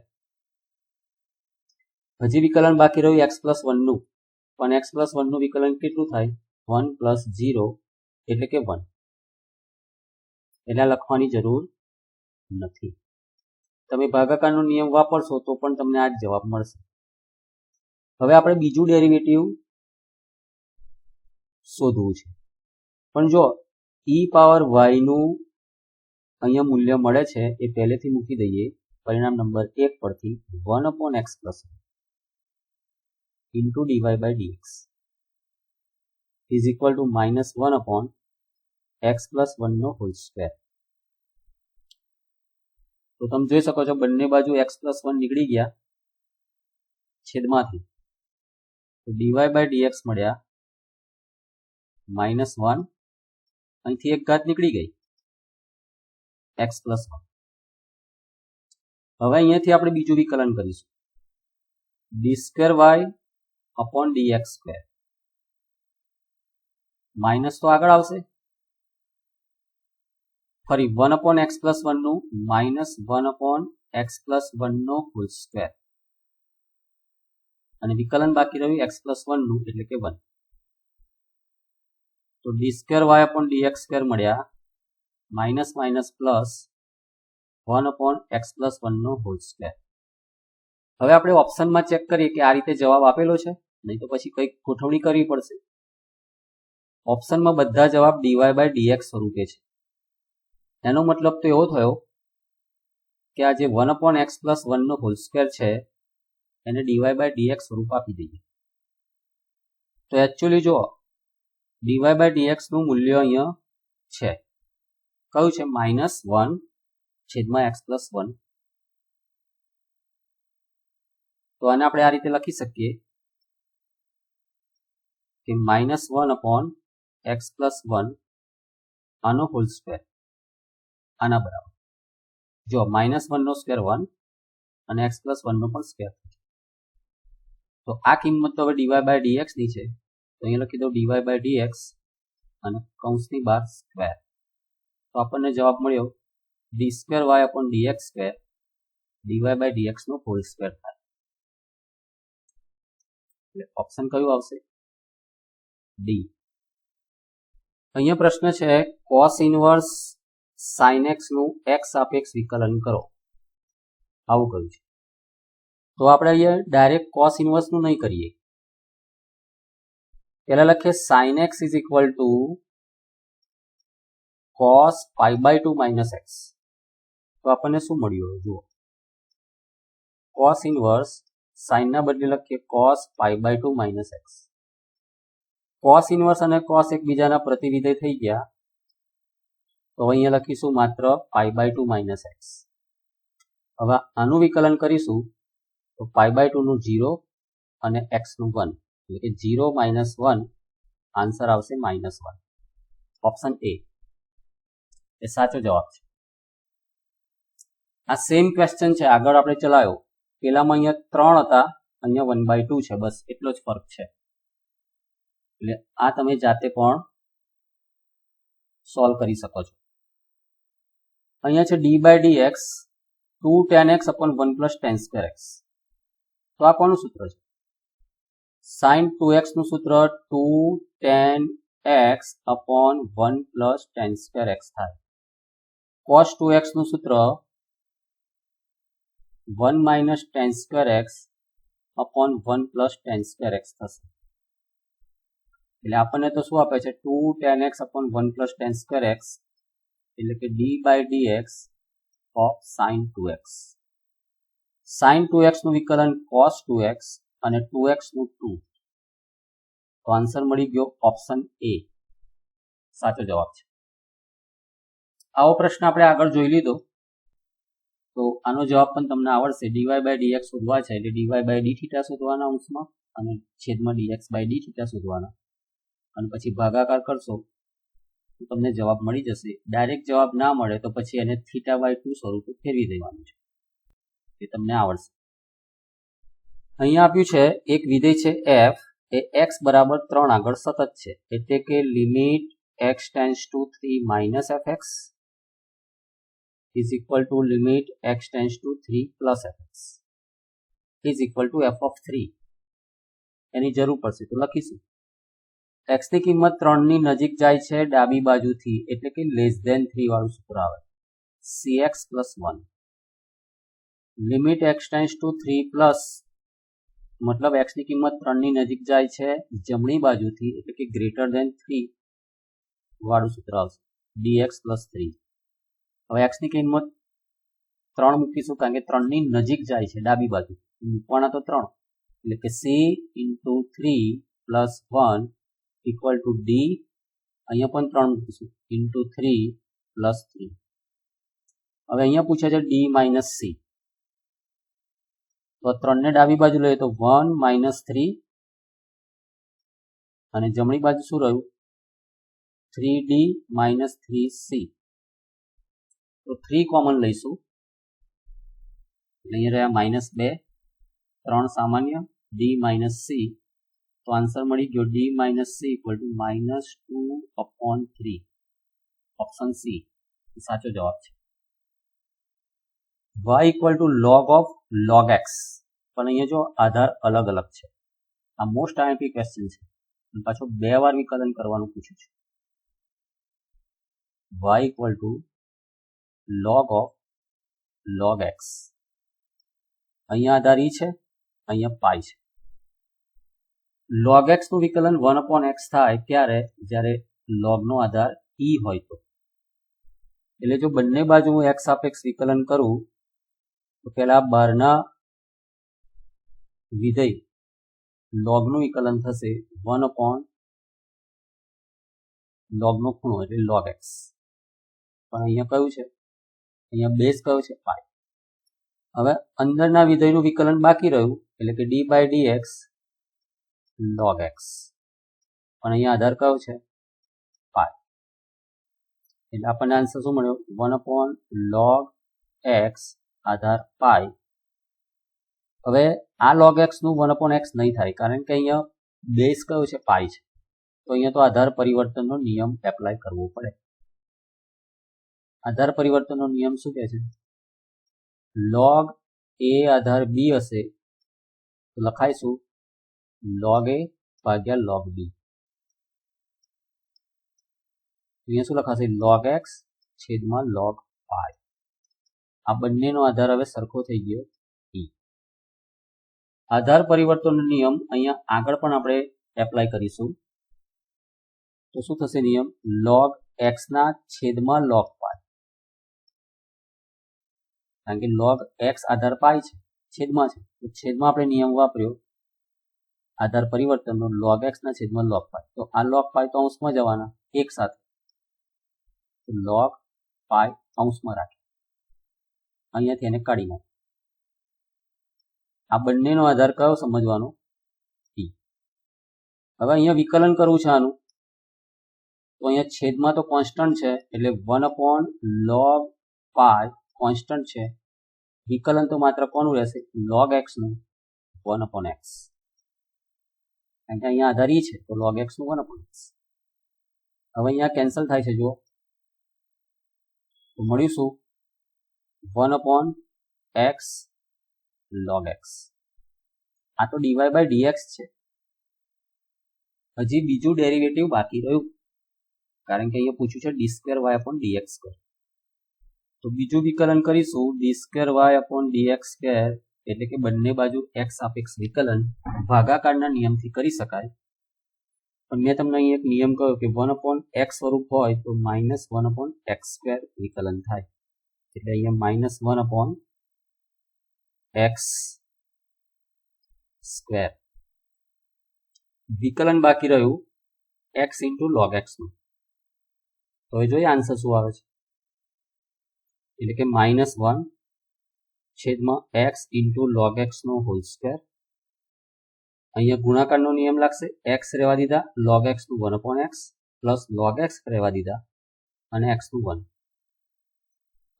હજી વિકલન બાકી રહ્યું x પ્લસ 1 નું, પણ x પ્લસ 1 નું વિકલન કેટલું થાય? 1 પ્લસ 0 એટલે કે 1, એટલે લખવાની જરૂર નથી. તમે ભાગાકારનો નિયમ વાપરશો તો પણ તમને આ જ જવાબ મળશે. હવે આપણે બીજું ડેરિવેટિવ શોધવું છે, પણ જો e પાવર y નું અહીંયા મૂલ્ય મળે છે એ પહેલેથી મૂકી દઈએ. પરિણામ નંબર 1 પરથી 1/x plus into dy by dx is equal to -1/x plus 1 નો હોલ સ્ક્વેર. તો તમે જોઈ શકો છો બંને બાજુ x plus 1 નીકળી ગયા છેદમાંથી, તો dy by dx મળ્યા -1, અહીંથી એક ઘાત નીકળી ગઈ x plus 1. હવે અહીંયાથી આપણે બીજું વિકલન કરીશું, d2y upon dx square. Minus તો આગળ આવશે, ફરી 1/x plus 1 નું -1/x plus 1 નો હોલ સ્ક્વેર, અને વિકલન બાકી રહ્યું x plus 1 નું એટલે કે 1. તો d2y upon dx square મળ્યા માઇનસ પ્લસ 1/x plus 1 નો હોલ સ્ક્વેર. હવે આપણે ઓપ્શનમાં ચેક કરીએ કે આ રીતે જવાબ આપેલો છે, નહીં તો પછી કંઈક ગોઠવણી કરવી પડશે. ઓપ્શનમાં બધા જવાબ dy by dx સ્વરૂપે છે. એનો મતલબ તો એવો થયો કે આ જે 1/x plus 1 નો હોલ સ્ક્વેર છે એને dy by dx સ્વરૂપ આપી દઈએ. તો એકચ્યુઅલી જો dy by dx નું મૂલ્ય અહીંયા છે, કયું છે? -1/x plus 1. તો આને આપણે આ રીતે લખી શકીએ કે -1/x plus 1 આનો હોલ સ્ક્વેર આના બરાબર. જો -1 નો સ્ક્વેર 1 અને x plus 1 નો પણ સ્ક્વેર. તો આ કિંમત તો હવે dy by dx ની છે, તો અહીંયા લખી દો dy by dx અને કૌંસની બહાર સ્ક્વેર. તો આપણને જવાબ મળ્યો d2y upon dx square dy by dx નો હોલ સ્ક્વેર થાય. એટલે ઓપ્શન કયું આવશે? ડી. અહીંયા પ્રશ્ન છે cos ઇનવર્સ sin x નું x સાપેક્ષ વિકલન કરો. આવું કહ્યું છે. તો આપણે અહીંયા ડાયરેક્ટ cos ઇનવર્સ નું નહીં કરીએ, પહેલા લખીએ sin x is equal to cos π/2 minus x. તો આપણને શું મળ્યું? જુઓ, cos ઇનવર્સ sin ના બદલે લખીએ cos π/2 minus x. cos inverse અને cos એકબીજાના પ્રતિવિધેય થઈ ગયા, તો અહીંયા લખીશું માત્ર π/2 minus x. હવે આનું વિકલન કરીશું તો π/2 નું 0 અને x નું 1, એટલે કે 0 - 1, આન્સર આવશે -1. ઓપ્શન એ એ સાચો જવાબ છે. આ સેમ ક્વેશ્ચન છે, આગળ આપણે ચલાવ્યો. પેલામાં અહીંયા 3 હતા, અહીંયા 1/2 છે, બસ એટલો જ ફરક છે. એટલે આ તમે જાતે પણ સોલ્વ કરી શકો છો. અહીંયા છે d by dx 2 tan x upon 1 plus tan square x. તો આ કોનું સૂત્ર છે? sin 2x નું સૂત્ર 2 tan x upon 1 plus tan square x થાય. cos 2x નું સૂત્ર 1 minus tan square x upon 1 plus tan square x થશે. એટલે આપણને તો શું આપે છે? 2 tan x upon 1 plus tan square x, એટલે કે d by dx of sin 2x. sin 2x નું વિકલન cos 2x અને 2x નું 2. તો આન્સર મળી ગયો ઓપ્શન એ સાચો જવાબ છે. આવો પ્રશ્ન આપણે આગળ જોઈ લીધો, તો આનો જવાબ પણ તમને આવડશે. dy by dx શોધવા છે એટલે dy by dθ શોધવાના અંશમાં અને છેદમાં dx by dθ શોધવાના, અને પછી ભાગાકાર કરશો તો તમને જવાબ મળી જશે. ડાયરેક્ટ જવાબ ના મળે તો પછી એને θ/2 સ્વરૂપે ફેરવી દેવાનું છે, એ તમને આવડશે. અહીંયા આપ્યું છે એક વિધેય છે f, એ x બરાબર 3 આગળ સતત છે, એટલે કે limit x tends two 3 minus fx is equal to limit x tends to 3 plus fx is equal to f of 3. એની જરૂર પડશે તો લખીશું x ની કિંમત 3 ની નજીક જાય છે ડાબી બાજુથી એટલે કે <3 વાળું સૂત્ર આવે cx plus 1 limit x tends two 3 plus મતલબ x ની કિંમત 3 ની નજીક જાય છે જમણી બાજુથી એટલે કે <3 વાળું સૂત્ર આવશે dx plus 3 હવે x ની કિંમત 3 મૂકીશું કારણ કે 3 ની નજીક જાય છે ડાબી બાજુ મૂકવાના તો 3 એટલે કે c into 3 plus 1 equal to d અહીંયા પણ 3 મૂકીશું into 3 plus 3 હવે અહીંયા પૂછે છે d minus c તો 3 ને ડાબી બાજુ લઈએ તો 1 minus 3 અને જમણી બાજુ શું રહ્યું 3d minus 3c તો 3 કોમન લઈશું અહીંયા રહ્યા -2 3 સામાન્ય d minus c તો આન્સર મળી ગયો d minus c equal to -2/3 option c સાચો જવાબ છે y equal to log of log x પણ અહીંયા જો આધાર અલગ અલગ છે આ મોસ્ટ આઈએમપી ક્વેશ્ચન છે પાછો 2 વાર વિકલન કરવાનું પૂછ્યું છે y equal to log of log x અહીંયા આધાર e છે અહીંયા પાઈ છે log x નું વિકલન 1/x થાય ક્યારે જ્યારે log નો આધાર e હોય તો એટલે જો બંને બાજુ હું x સાપેક્ષ વિકલન કરું તો પહેલા બહારના વિધેય log નું વિકલન થશે 1/log નો ખૂણો એટલે log x પણ અહીંયા કયું છે અહીંયા બેઝ કયો છે પાઈ હવે અંદરના વિધેયનું વિકલન બાકી રહ્યું એટલે કે d by dx log x પણ અહીંયા આધાર કયો છે પાઈ એટલે આપણને આન્સર શું મળ્યો 1/log x આધાર પાઈ હવે આ log x નું 1/x નહીં થાય કારણ કે અહીંયા બેઝ કયો છે પાઈ છે તો અહીંયા તો આધાર પરિવર્તનનો નિયમ એપ્લાય કરવો પડે આધાર પરિવર્તનનો નિયમ શું કહે છે log a આધાર b હશે તો લખાઈશું log a ભાગ્યા log b અહીંયા શું લખાશે log x છેદમાં log પાઈ આ બંનેનો આધાર હવે સરખો થઈ ગયો e આધાર પરિવર્તનનો નિયમ અહીંયા આગળ પણ આપણે એપ્લાય કરીશું તો શું થશે નિયમ log x ના છેદમાં log પાઈ કારણ કે log x આધાર પાઈ છે છેદમાં છે તો છેદમાં આપણે નિયમ વાપર્યો આધાર પરિવર્તનનો log x ના છેદમાં log પાઈ તો આ log પાઈ તો અંશમાં જવાના એક સાથે log પાઈ અંશમાં રાખી અહીંયાથી એને કાઢી નાખો આ બંનેનો આધાર કયો સમજવાનો t હવે અહીંયા વિકલન કરવું છે આનું તો અહીંયા છેદમાં તો કોન્સ્ટન્ટ છે એટલે 1/log પાઈ કોન્સ્ટન્ટ છે વિકલન તો માત્ર કોનું રહેશે log x નું 1/x કારણ કે અહીંયા આધાર e છે તો log x નું 1/x હવે અહીંયા કેન્સલ થાય છે જુઓ તો મળીશું 1/x log x આ તો dy by dx છે હજી બીજું ડેરિવેટિવ બાકી રહ્યું કારણ કે અહીંયા પૂછ્યું છે d2y/dx2 તો બીજું વિકલન કરીશું d2y/dx2 એટલે કે બંને બાજુ x સાપેક્ષ વિકલન ભાગાકારના નિયમથી કરી શકાય પણ મેં તમને અહીં એક નિયમ કહ્યો કે 1/x સ્વરૂપ હોય તો -1/x2 વિકલન થાય એટલે અહીંયા -1/x2 વિકલન બાકી રહ્યું x into log x નું તો હવે જોઈએ આન્સર શું આવે છે એટલે કે -1 છેદમાં x into log x નો હોલ સ્ક્વેર અહીંયા ગુણાકારનો નિયમ લાગશે x રહેવા દીધા log x નું 1/x પ્લસ log x રહેવા દીધા અને x નું 1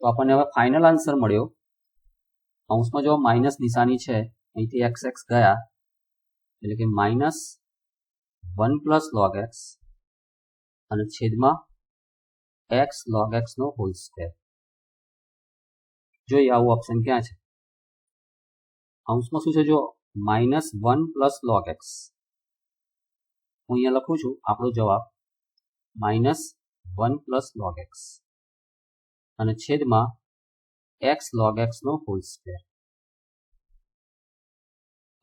તો આપણને હવે ફાઇનલ આન્સર મળ્યો અંશમાં જો માઇનસ નિશાની છે અહીંથી x ગયા એટલે કે -1 પ્લસ log x અને છેદમાં x log x નો હોલ સ્ક્વેર જોઈએ આવું ઓપ્શન ક્યાં છે અંશમાં શું છે જો -1 પ્લસ log x હું અહીંયા લખું છું આપણો જવાબ -1 + log x અને છેદમાં x log x નો હોલ સ્ક્વેર.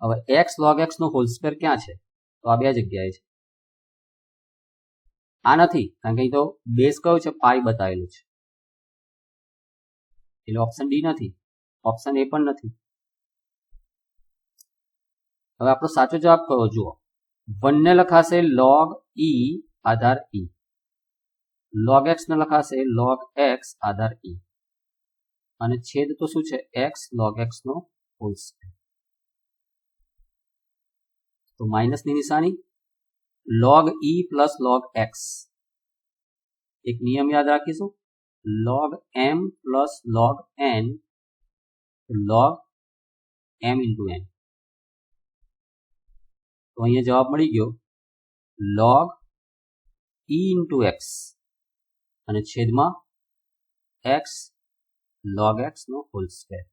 હવે x log x નો હોલ સ્ક્વેર ક્યાં છે? તો આ બે જગ્યાએ છે. આ નથી, કારણ કે અહીં તો બેઝ કયો છે? પાઈ બતાવેલું છે, એટલે ઓપ્શન ડી નથી, ઓપ્શન એ પણ નથી. હવે આપણો સાચો જવાબ કયો? જુઓ, 1 ને લખાશે log e આધાર e, log x ને લખાશે log x આધાર e અને છેદ તો શું છે? x log x નો હોલ સ્ક્વેર. તો માઇનસની નિશાની, log e plus log x. એક નિયમ યાદ રાખીશું, log m plus log n log m into n. તો અહીંયા જવાબ મળી ગયો log e ઇન્ટુ x અને છેદમાં x log x નો હોલ સ્ક્વેર.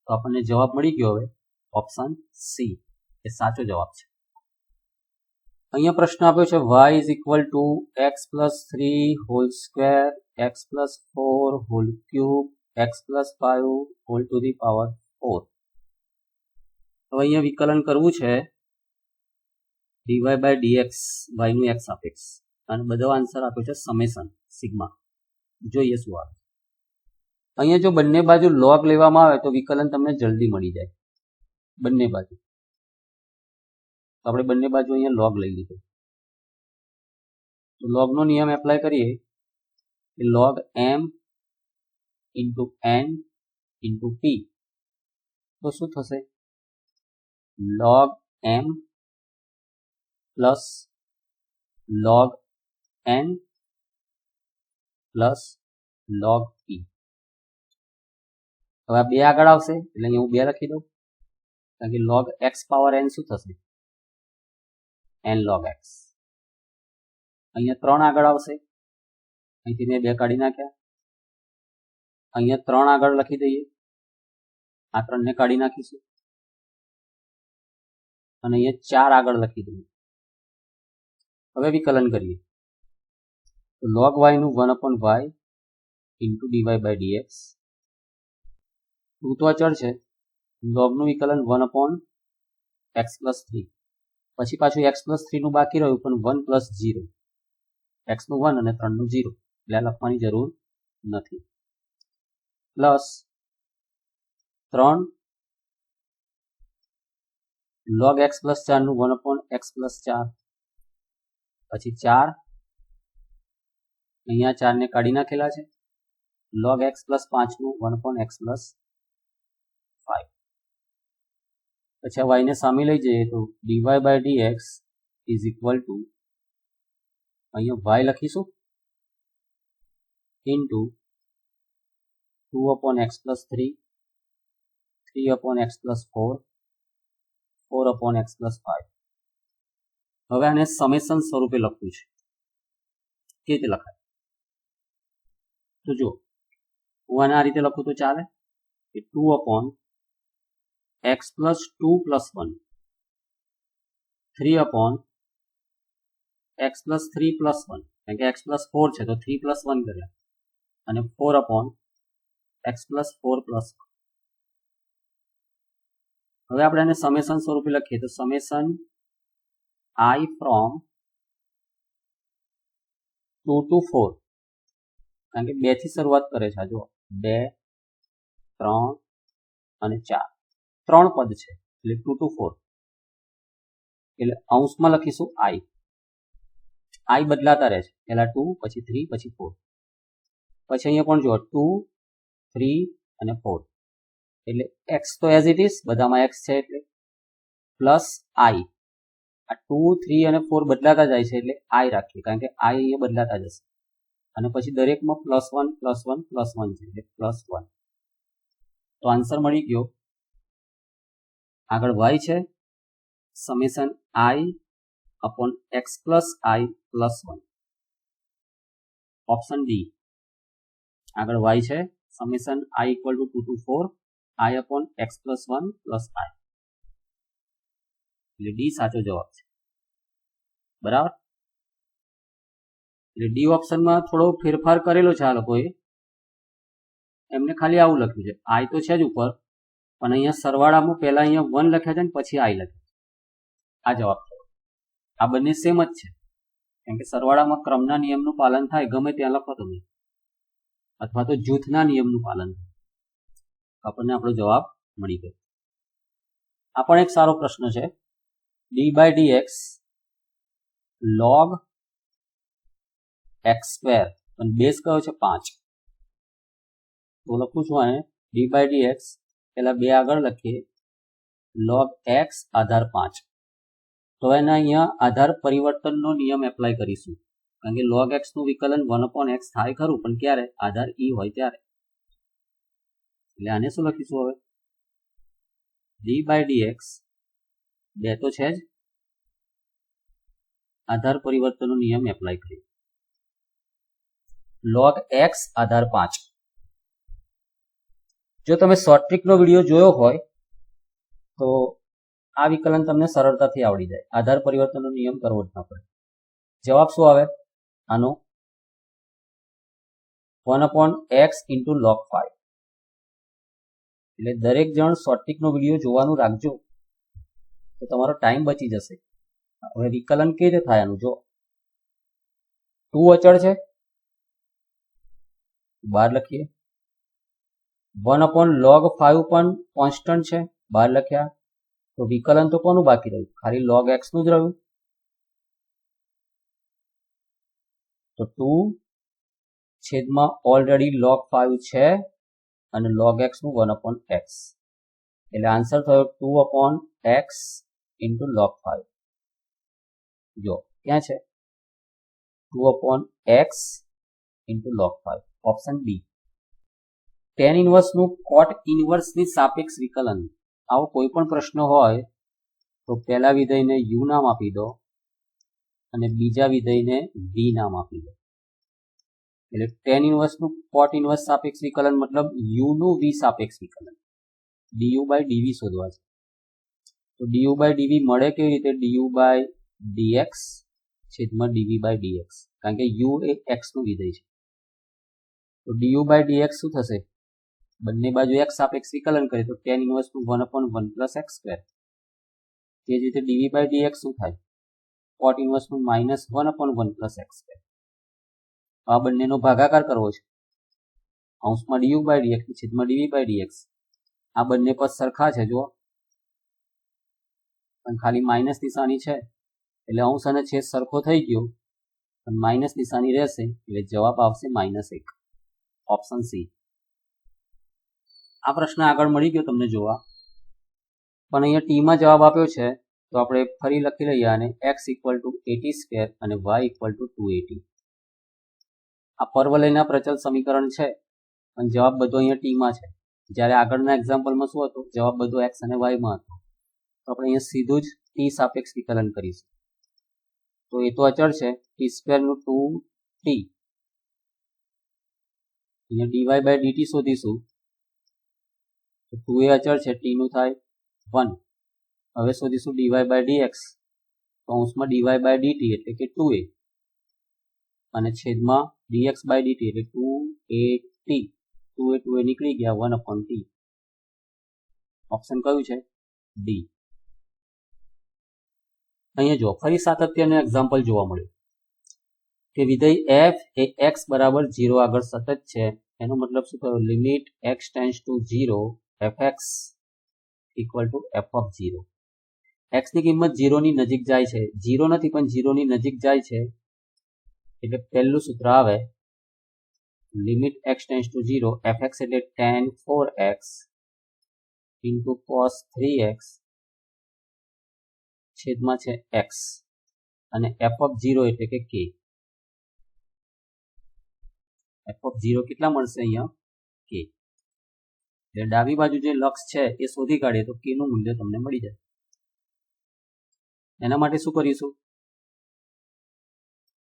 તો આપણને જવાબ મળી ગયો હવે ઓપ્શન સી એ સાચો જવાબ છે. અહીંયા પ્રશ્ન આપ્યો છે y is equal to x plus 3 whole square x plus 4 whole cube x plus 5 whole to the power 4. હવે અહીંયા વિકલન કરવું છે dy બાય dx, y નું x સાપેક્ષ, અને બધો આન્સર આપ્યો છે સમેશન સિગ્મા. જોઈએ શું આવે. અહીંયા જો બંને બાજુ log લેવામાં આવે તો વિકલન તમને જલ્દી મળી જાય, બંને બાજુ. તો આપણે બંને બાજુ અહીંયા log લઈ લીધું. તો log નો નિયમ એપ્લાય કરીએ કે log m into n into p. તો શું થશે? log m plus log n plus log p. હવે આ બે આગળ આવશે એટલે અહીંયા હું 2 લખી દઉં, કારણ કે log x પાવર n શું થશે? n log x. અહીંયા 3 આગળ આવશે, અહીંથી મેં 2 કાઢી નાખ્યા. અહીંયા 3 આગળ લખી દઈએ, આ 3 ને કાઢી નાખીશું અને અહીંયા 4 આગળ લખી દઈએ. હવે વિકલન કરીએ તો log y નું 1/y into dy by dx. તો અચળ છે, log નું વિકલન 1/x પ્લસ 3, પછી પાછું x પ્લસ 3 નું બાકી રહ્યું પણ 1 પ્લસ 0, x નું 1 અને 3 નું 0, એટલે લખવાની જરૂર નથી. પ્લસ 3 log x પ્લસ 4 નું 1/x પ્લસ 4, પછી 4 અહીંયા 4 ને કાઢી નાખેલા છે, log x પ્લસ 5 નું 1/x પ્લસ 5. પછી આ y ને સામે લઈ જઈએ તો dy by dx is equal to, અહીંયા y લખીશું into 2/x plus 3, 3/x plus 4, 4/x plus 5. હવે આને સમેશન સ્વરૂપે લખવું છે. કેવી રીતે લખાય? તો જો હું આને આ રીતે લખું તો ચાલે કે 2/x plus 2 plus 1, 3/x plus 3 plus 1, કારણ કે x પ્લસ 4 છે તો 3 પ્લસ 1 કર્યા, અને 4/x પ્લસ 4 પ્લસ 1. હવે આપણે આને સમેશન સ્વરૂપે લખીએ તો સમેશન I from 2 to 4, કારણ કે 2 થી શરૂઆત કરે છે. જો 2, 3 અને 4, 3 પદ છે એટલે 2 to 4, એટલે અંશમાં લખીશું I બદલાતા રહે છે, પહેલા 2 પછી 3 પછી 4, પછી અહીંયા પણ જો 2, 3 અને 4, એટલે x તો એઝ ઇટ ઇઝ બધામાં x છે એટલે પ્લસ I. આ 2, 3 અને 4 બદલાતા જાય છે એટલે I રાખીએ, કારણ કે I અહીંયા બદલાતા જશે, અને પછી દરેકમાં +1 +1 +1 છે એટલે +1. તો આન્સર મળી ગયો. આગળ y છે summation I/x plus I plus 1, option D. આગળ y છે summation I equal to 2 to 4 I/x plus 1 plus I, એટલે ડી સાચો જવાબ છે. બરાબર. એટલે ડી ઓપ્શનમાં થોડો ફેરફાર કરેલો છે આ લોકોએ, એમને ખાલી આવું લખ્યું છે. આઈ તો છે જ ઉપર, પણ અહીંયા સરવાળામાં પહેલા અહીંયા 1 લખ્યા છે ને પછી આઈ લખ્યું. આ જવાબ થયો. આ બંને સેમ જ છે, કેમ કે સરવાળામાં ક્રમના નિયમનું પાલન થાય, ગમે ત્યાં લખો તમે, અથવા તો જૂથના નિયમનું પાલન થાય. આપણને આપણો જવાબ મળી ગયો. આ પણ એક સારો પ્રશ્ન છે. D by d x log x સ્ક્વેર, પણ બેઝ કયો છે 5. તો લખું છું આને ડી બાય ડી એક્સ, પેલા 2 આગળ લખીએ, log x આધાર 5. તો એના અહીંયા આધાર પરિવર્તનનો નિયમ એપ્લાય કરીશું, કારણ કે log x નું વિકલન 1/x થાય ખરું, પણ ક્યારે? આધાર e હોય ત્યારે. એટલે આને શું લખીશું હવે? ડી બાય ડી એક્સ, 2 તો છે જ, આધાર પરિવર્તનનો નિયમ એપ્લાય કરીએ, log x આધાર 5. જો તમે શોર્ટ ટ્રીકનો વિડીયો જોયો હોય તો આ વિકલન તમને સરળતાથી આવડી જાય, આધાર પરિવર્તનનો નિયમ કરવો જ ન પડે. જવાબ શું આવે આનો? 1/x into log 5. એટલે દરેક જણ શોર્ટ ટ્રીકનો વિડીયો જોવાનું રાખજો, તો તમારો ટાઈમ બચી જશે. હવે વિકલન કેવી રીતે થાય આનું? જો 2 અચળ છે, 12 લખીએ. 1/log 5 પણ કોન્સ્ટન્ટ છે, 12 લખ્યા. તો વિકલન તો કોનું બાકી રહ્યું? ખાલી log x નું જ રહ્યું. તો 2 છેદમાં ઓલરેડી log 5 છે અને log x નું 1/x, એટલે આન્સર થયો 2/x into log 5. જો ક્યાં છે? 2/x into log 5, option B. tan inverse નું cot ઇન્વર્સ ની સાપેક્ષ વિકલન. આવો કોઈ પણ પ્રશ્ન હોય તો પહેલા વિધેયને u નામ આપી દો અને બીજા વિધેયને v નામ આપી દો. એટલે tan ઇન્વર્સ નું cot ઇન્વર્સ સાપેક્ષ વિકલન મતલબ u નું v સાપેક્ષ વિકલન, du by dv શોધવા છે. તો du by dv મળે કેવી રીતે? du by dx છેદમાં dv by dx, કારણ કે u એ x નું વિધેય છે. તો du by dx શું થશે? બંને બાજુ x સાપેક્ષ વિકલન કરીએ તો tan ઇન્વર્સ નું 1/1 plus x સ્ક્વેર. તે જ રીતે dv by dx શું થાય? cot ઇન્વર્સ નું -1/1 plus x સ્ક્વેર. આ બંનેનો ભાગાકાર કરવો છે, અંશમાં du by dx છેદમાં dv by dx. આ બંને પદ સરખા છે જુઓ, પણ ખાલી માઇનસ નિશાની છે, એટલે અંશ અને છેદ સરખો થઈ ગયો, પણ માઇનસ નિશાની રહેશે, એટલે જવાબ આવશે -1, ઓપ્શન સી. આ પ્રશ્ન આગળ મળી ગયો તમને જોવા, પણ અહીંયા ટીમાં જવાબ આપ્યો છે, તો આપણે ફરી લખી લઈએ આને x = 80² અને y = 280. આ પરવલયના પ્રચલ સમીકરણ છે, પણ જવાબ બધો અહીંયા ટીમાં છે. જ્યારે આગળના એક્ઝામ્પલમાં શું હતું? જવાબ બધો x અને y માં હતો. તો આપણે અહીંયા સીધું જ t સાપેક્ષ વિકલન કરીશું. તો એ તો અચળ છે, t² નું 2t. અહીંયા dy by dt શોધીશું, તો 2 એ અચળ છે, t નું થાય 1. હવે શોધીશું dy by dx, તો અંશમાં dy by dt એટલે કે 2a અને છેદમાં dx by dt એટલે 2at. 2a નીકળી ગયા, 1/t. ઓપ્શન કયું છે? ડી. અહીંયા જો ફરી સાતત્યનું એક્ઝામ્પલ જોવા મળ્યું કે વિધેય f એ x બરાબર 0 આગળ સતત છે. એનો મતલબ શું થયો? Limit x tends two 0 fx = f(0). x ની કિંમત 0 ની નજીક જાય છે, 0 નથી પણ 0 ની નજીક જાય છે, એટલે પહેલું સૂત્ર આવે limit x tends two 0 fx એટલે tan 4x into cos 3x છેદમાં છે x અને f(0) એટલે કે k. f(0) કેટલા મળશે અહીંયા? k. એટલે ડાબી બાજુ જે લક્ષ છે એ શોધી કાઢીએ તો k નું મૂલ્ય તમને મળી જાય. એના માટે શું કરીશું?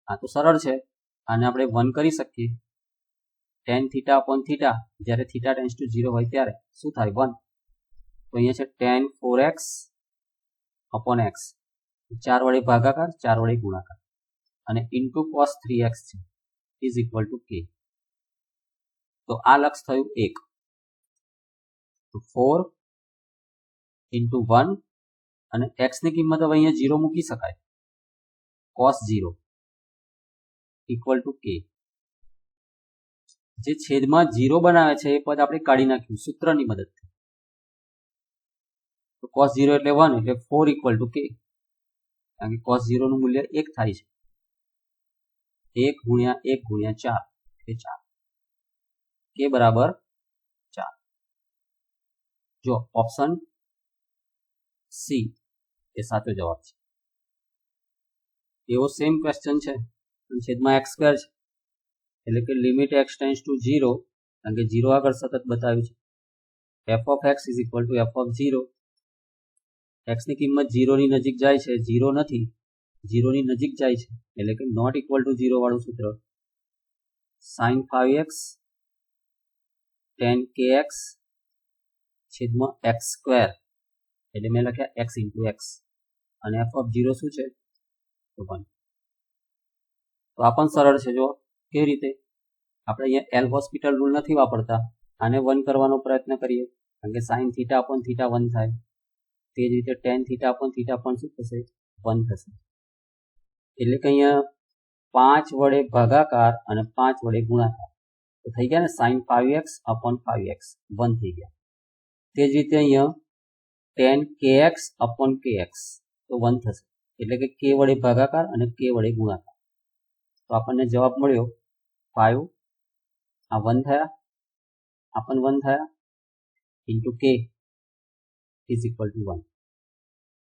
આ તો સરળ છે, આને આપણે 1 કરી શકીએ. tan θ/θ જ્યારે θ ટેન્ડ્સ ટુ 0 હોય ત્યારે શું થાય? 1. તો અહીંયા છે tan 4x/x 4 વડે ભાગાકાર, 4 વડે ગુણાકાર અને ઇન્ટુ cos 3x છે ઇઝ ઇક્વલ ટુ k. તો આ લક્ષ થયું 1. તો 4 ઇન્ટુ 1 અને x ની કિંમત હવે અહીંયા 0 મૂકી શકાય, cos 0 ઇક્વલ ટુ k. જે છેદમાં 0 બનાવે છે એ પદ આપણે કાઢી નાખ્યું સૂત્રની મદદથી. તો cos 0 એટલે 1 એટલે 4 ઇક્વલ ટુ k, કારણ કે cos 0 નું મૂલ્ય 1 થાય છે. 1 ગુણ્યા 1 ગુણ્યા 4 એટલે 4, k બરાબર 4. જો ઓપ્શન સી એ સાચો જવાબ છે. એવો સેમ ક્વેશ્ચન છે છેદમાં x સ્ક્વેર છે એટલે કે લિમિટ x ટેન્ડ્સ ટુ 0, કારણ કે 0 આગળ સતત બતાવ્યું છે. f of x is equal to f of 0. x ની કિંમત 0 ની નજીક જાય છે, 0 નથી, 0 ની નજીક જાય છે એટલે કે નોટ ઇક્વલ ટુ 0 વાળું સૂત્ર sin 5x tan kx છેદમાં x સ્ક્વેર એટલે મેં લખ્યા x ઇન્ટુ x અને f of 0 શું છે તો 1. તો આ પણ સરળ છે. જો કેવી રીતે, આપણે અહીંયા એલ હોસ્પિટલ રૂલ નથી વાપરતા, આને 1 કરવાનો પ્રયત્ન કરીએ કારણ કે sin થીટા અપોન થીટા 1 થાય. તે જ રીતે tan થીટા અપોન થીટા પણ શું થશે 1 થશે. એટલે કે અહીંયા 5 વડે ભાગાકાર અને 5 વડે ગુણાકાર તો થઈ ગયા ને sin 5x અપોન 5x 1 થઈ ગયા. તે જ રીતે અહીંયા tan kx અપોન kx તો 1 થશે, એટલે કે k વડે ભાગાકાર અને k વડે ગુણાકાર. તો આપણને જવાબ મળ્યો 5, આ 1 થયા, આ પણ 1 થયા, into k is equal to 1.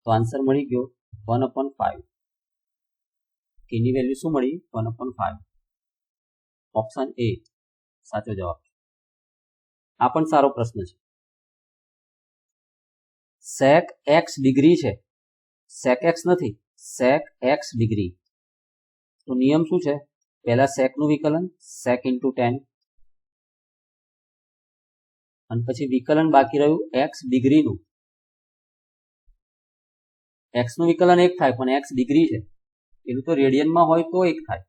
તો આન્સર મળી ગયો 1/5. k ની વેલ્યુ શું મળી 1/5. ઓપ્શન એ સાચો જવાબ. આ પણ સારો પ્રશ્ન છે. sec x ડિગ્રી છે, sec x નથી, sec x ડિગ્રી. તો નિયમ શું છે, પહેલા sec નું વિકલન sec ઇન્ટુ tan અને પછી વિકલન બાકી રહ્યું x ડિગ્રીનું. x નું વિકલન 1 થાય પણ x ડિગ્રી છે એનું તો રેડિયનમાં હોય તો 1 થાય.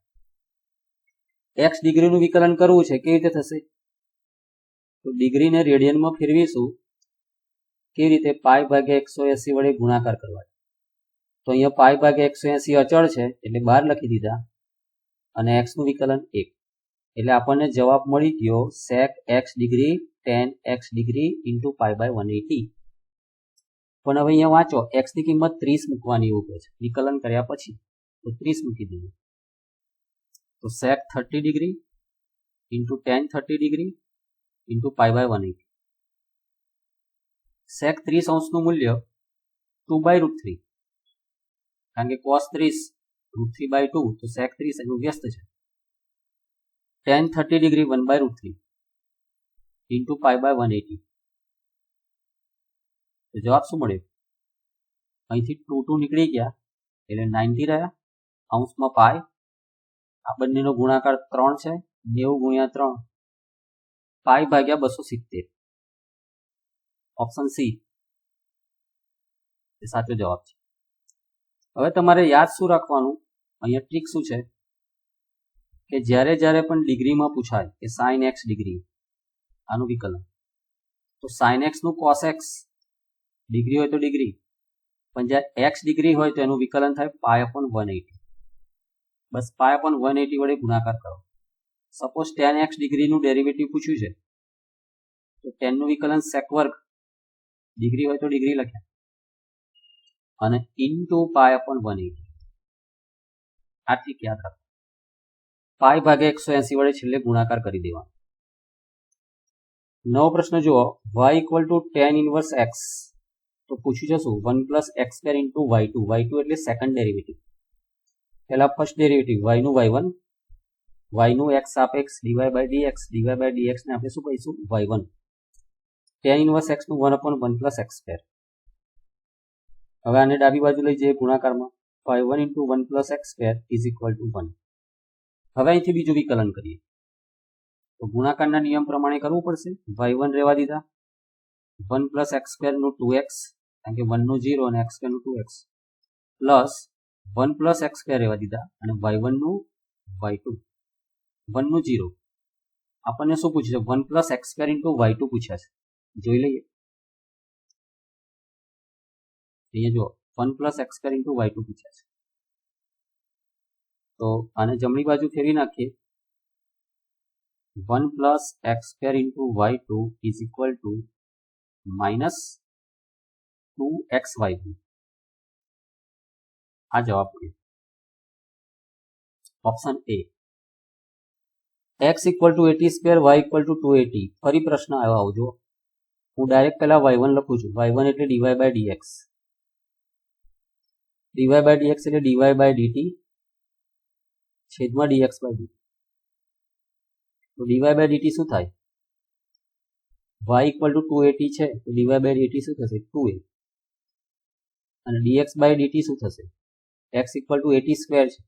x ડિગ્રીનું વિકલન કરવું છે, કેવી રીતે થશે, તો ડિગ્રીને રેડિયનમાં ફેરવીશું. કેવી રીતે, પાઈ ભાગ્યા 180 વડે ગુણાકાર કરવા. તો અહીંયા પાઈ ભાગ્યા 180 અચળ છે એટલે 12 લખી દીધા અને x નું વિકલન 1 એટલે આપણને જવાબ મળી ગયો sec x degree tan x degree into pi by 180. પણ હવે અહીંયા વાંચો, x ની કિંમત 30 મૂકવાની એવું કહે છે વિકલન કર્યા પછી, તો 30 મૂકી દીધું. તો sec 30 degree into tan 30 degree into pi by 180. sec 30 અંશનું મૂલ્ય 2/√3, કારણ કે cos 30 √3/2 તો sec 30 એનું વ્યસ્ત છે. tan 30 degree 1/√3 into pi by 180. તો જવાબ શું મળ્યો, અહીંથી 2 નીકળી ગયા એટલે 90 રહ્યા, અંશમાં પાઈ, આ બંનેનો ગુણાકાર 3 છે, 90 ગુણ્યા 3 પાઈ ભાગ્યા 270. ઓપ્શન સી એ સાચો જવાબ છે. હવે તમારે યાદ શું રાખવાનું, અહીંયા ટ્રીક શું છે કે જ્યારે પણ ડિગ્રીમાં પૂછાય કે sin x ડિગ્રી આનું વિકલન, તો sin x નું cos x ડિગ્રી હોય તો ડિગ્રી, પણ જ્યારે x ડિગ્રી હોય તો એનું વિકલન થાય પાઈ અપોન 180. બસ પાઈ અપોન 180 વડે ગુણાકાર કરો. સપોઝ tan x ડિગ્રીનું ડેરિવેટિવ પૂછ્યું છે તો tan નું વિકલન sec વર્ગ ડિગ્રી હોય તો ડિગ્રી લખ્યા અને ઇન્ટુ પાઈ અપોન 180. આ ટ્રીક યાદ રાખો. પાઈ ભાગ્યા 180 વડે છેલ્લે ગુણાકાર કરી દેવાનો. નવો પ્રશ્ન જુઓ, y equal to tan inverse x. તો પૂછ્યું છે શું, 1 plus x square into y2. y2 એટલે સેકન્ડ ડેરિવેટિવ, પહેલા ફર્સ્ટ ડેરિવેટિવ y નું y1, y નું x સાપેક્ષ dy બાય dx ને આપણે શું કહીશું y1. tan ઇનવર્સ x નું 1/1 પ્લસ x સ્ક્વેર. હવે આને ડાબી બાજુ લઈ જઈએ ગુણાકારમાં, y1 into 1 plus x square is equal to 1. હવે અહીંથી બીજું વિકલન કરીએ તો ગુણાકારના નિયમ પ્રમાણે કરવું પડશે. y1 રહેવા દીધા, 1 પ્લસ x સ્ક્વેર નું 2x, કારણ કે 1 નું 0 અને x સ્ક્વેર નું 2x, plus 1 plus x square રહેવા દીધા અને y1 નું y2 1 નું 0. આપણને શું પૂછ્યું છે? 1 plus x square into y2 પૂછ્યા છે. જોઈ લઈએ. અહીંયા જો 1 plus x square into y2 પૂછ્યા છે. તો આને જમણી બાજુ ફેરવી નાખીએ. 1 plus x square into y2 is equal two minus 2xy2. આ જવાબ છે. Option A. x equal to 80 square, y equal to 280. ફરી પ્રશ્ન આવ્યો આવજો. હું ડાયરેક્ટ પહેલા y1 લખું છું. y1 એટલે dy by dx. dy by dx એટલે dy by dt છેદમાં dx by dt. તો dy by dt શું થાય? y ઇક્વલ ટુ 280 છે તો dy by dt શું થશે? 2a. અને dx by dt શું થશે? x ઇક્વલ ટુ 80 સ્ક્વેર છે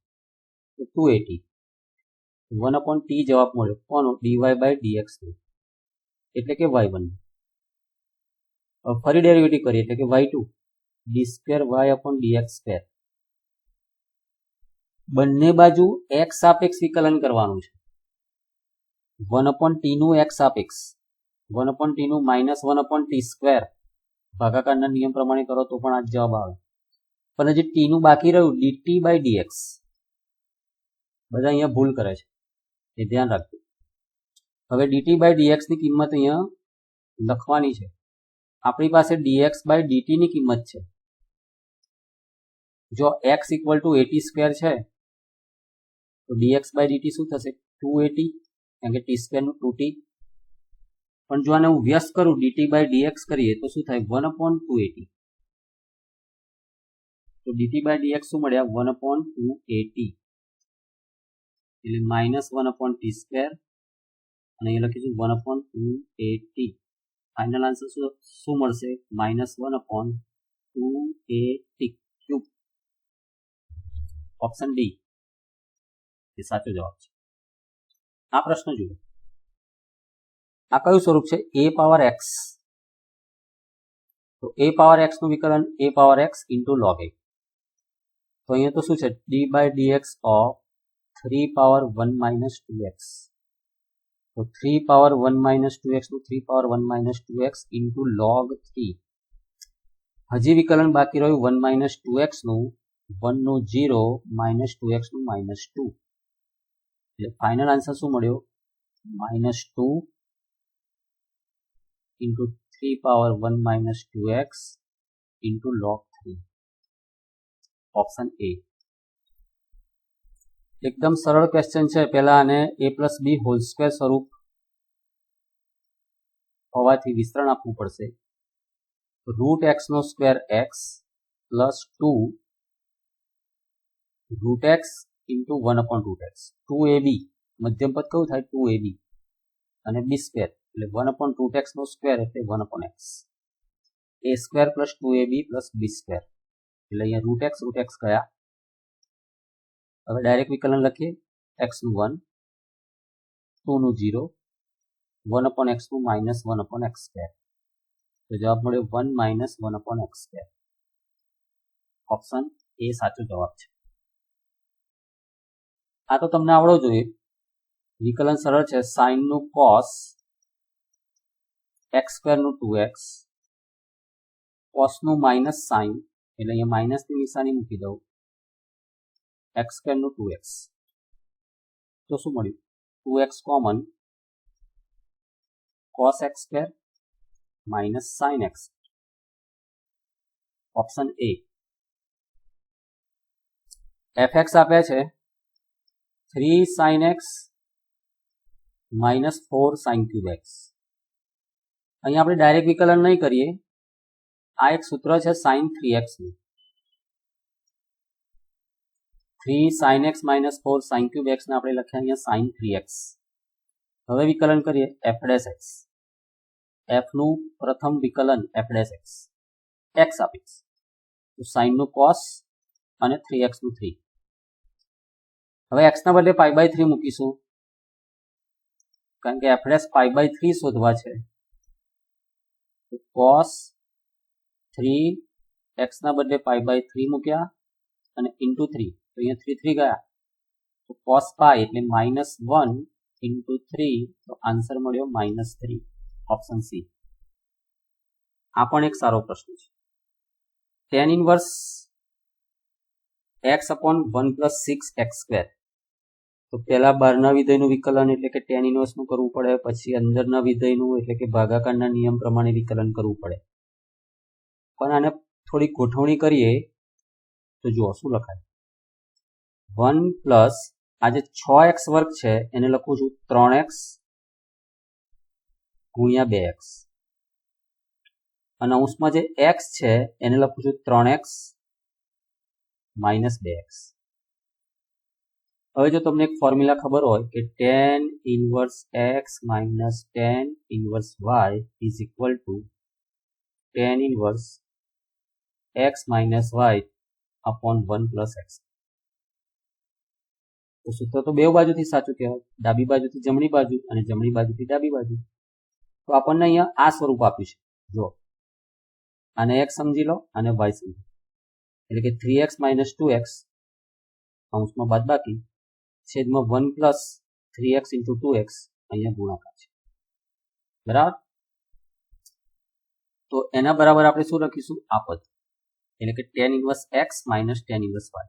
તો 280. 1/t જવાબ મળ્યો. કોનો? dy by dx નો, એટલે કે y1. ફરી ડેરિવેટિવ કરીએ એટલે કે y2 d square y upon dx square. બંને બાજુ x સાપેક્ષ વિકલન કરવાનું છે. 1/t નું x સાપેક્ષ, 1/t નું માઇનસ 1/t સ્ક્વેર ભાગાકારના નિયમ પ્રમાણે કરો તો પણ આ જવાબ આવે. પણ હજી t નું બાકી રહ્યું dt by dx. બધા અહીંયા ભૂલ કરે છે, એ ધ્યાન રાખજો. હવે dt by dx ની કિંમત અહીંયા લખવાની છે. આપણી પાસે dx by dt ની કિંમત છે. જો x ઇક્વલ ટુ 80 સ્ક્વેર છે તો dx by dt શું થશે? 280, કારણ કે t સ્ક્વેર નું 2t. પણ જો આને હું વ્યસ્ત કરું dt by dx કરીએ તો શું થાય? 1/280. તો dt by dx શું મળ્યા? 1/280 એટલે માઇનસ 1/t સ્ક્વેર અને અહીંયા લખીશું 1/280. ફાઇનલ આન્સર શું મળશે? Minus 1/280 cube. ઓપ્શન ડી એ સાચો જવાબ છે. આ પ્રશ્ન જુઓ. આ કયું સ્વરૂપ છે? a power x. તો a પાવર x નું વિકલન a power x into log a. તો અહીંયા તો શું છે? d by dx of 3 power 1 minus 2x. તો 3 પાવર 1 માઇનસ 2x નું 3 power 1 minus 2x into log 3. હજી વિકલન બાકી રહ્યું 1 માઇનસ 2x નું, 1 નું 0 માઇનસ 2x નું માઇનસ 2. એટલે ફાઇનલ આન્સર શું મળ્યો? Minus 2 into 3 power 1 minus 2x into log 3. Option A. એકદમ સરળ ક્વેશ્ચન છે. પહેલા આને a plus B whole square સ્વરૂપ હોવાથી વિસ્તરણ આપવું પડશે. રૂટ એક્સ નો square x plus 2 root x into 1/√x. 2ab મધ્યમ પદ કયું થાય? 2ab અને b સ્ક્વેર એટલે 1/√x નો સ્ક્વેર એટલે 1/x. a square plus 2ab plus b square એટલે અહીંયા રૂટ એક્સ ગયા. હવે ડાયરેક્ટ વિકલન લખીએ. x નું 1, 2 નું 0, 1/x નું માઇનસ 1/x સ્ક્વેર. તો જવાબ મળ્યો 1 minus 1/x square. Option A સાચો જવાબ છે. આ તો તમને આવડવો જોઈએ. વિકલન સરળ છે. સાઇન નું કોસ x સ્ક્વેર નું 2x, કોસ નું માઇનસ સાઇન એટલે અહીંયા માઇનસ ની નિશાની મૂકી દઉં, x સ્ક્વેર નું 2x. તો શું મળ્યું? 2x common, cos x square minus sin x. Option A. fx આપ્યા છે 3 sin x minus 4 sin cube x. અહીંયા આપણે ડાયરેક્ટ વિકલન નહીં કરીએ. આ એક સૂત્ર છે sin 3x નું. 3 sin x minus 4 sin cube x ને આપણે લખ્યા અહીંયા sin 3x. હવે વિકલન કરીએ f dash x. f નું પ્રથમ વિકલન f dash x x આપીશ તો sin નું cos અને 3x નું 3. હવે x ના બદલે પાઈ બાય 3 મૂકીશું કારણ કે f dash પાઈ બાય 3 શોધવા છે. તો cos 3 x ના બદલે પાઈ બાય 3 મૂક્યા અને ઇન્ટુ 3, તો અહીંયા 3 3 ગયા, તો cos પાઈ એટલે -1 ઇન્ટુ 3, તો આન્સર મળ્યો -3, ઓપ્શન સી. આ પણ એક સારો પ્રશ્ન છે. tan inverse x upon 1 plus 6x square, તો પહેલા બહારના વિધેયનું વિકલન એટલે કે tan ઇન્વર્સનું કરવું પડે, પછી અંદરના વિધેયનું એટલે કે ભાગાકારના નિયમ પ્રમાણે વિકલન કરવું પડે. પણ આને થોડી ગોઠવણી કરીએ તો જુઓ શું લખાય. 1 પ્લસ આ જે 6x વર્ગ છે એને લખું છું 3x ગુણ્યા 2x, અને અંશમાં જે x છે એને લખું છું 3x માઇનસ 2x. હવે જો તમને એક ફોર્મ્યુલા ખબર હોય કે tan inverse x minus tan inverse y is equal two tan inverse x minus y upon 1 plus x, તો સૂત્ર તો બે બાજુથી સાચું કહેવાય, ડાબી બાજુથી જમણી બાજુ અને જમણી બાજુથી ડાબી બાજુ. તો આપણને અહીંયા આ સ્વરૂપ આપ્યું છે. જો આને x સમજી લો અને y સમજી લો, એટલે કે 3x માઇનસ 2x અંશમાં બાદબાકી છેદમાં 1 પ્લસ 3x ઇન્ટુ 2x અહીંયા ગુણાકાર છે. બરાબર? તો એના બરાબર આપણે શું લખીશું? આ પદ, એટલે કે tan inverse x minus tan inverse y.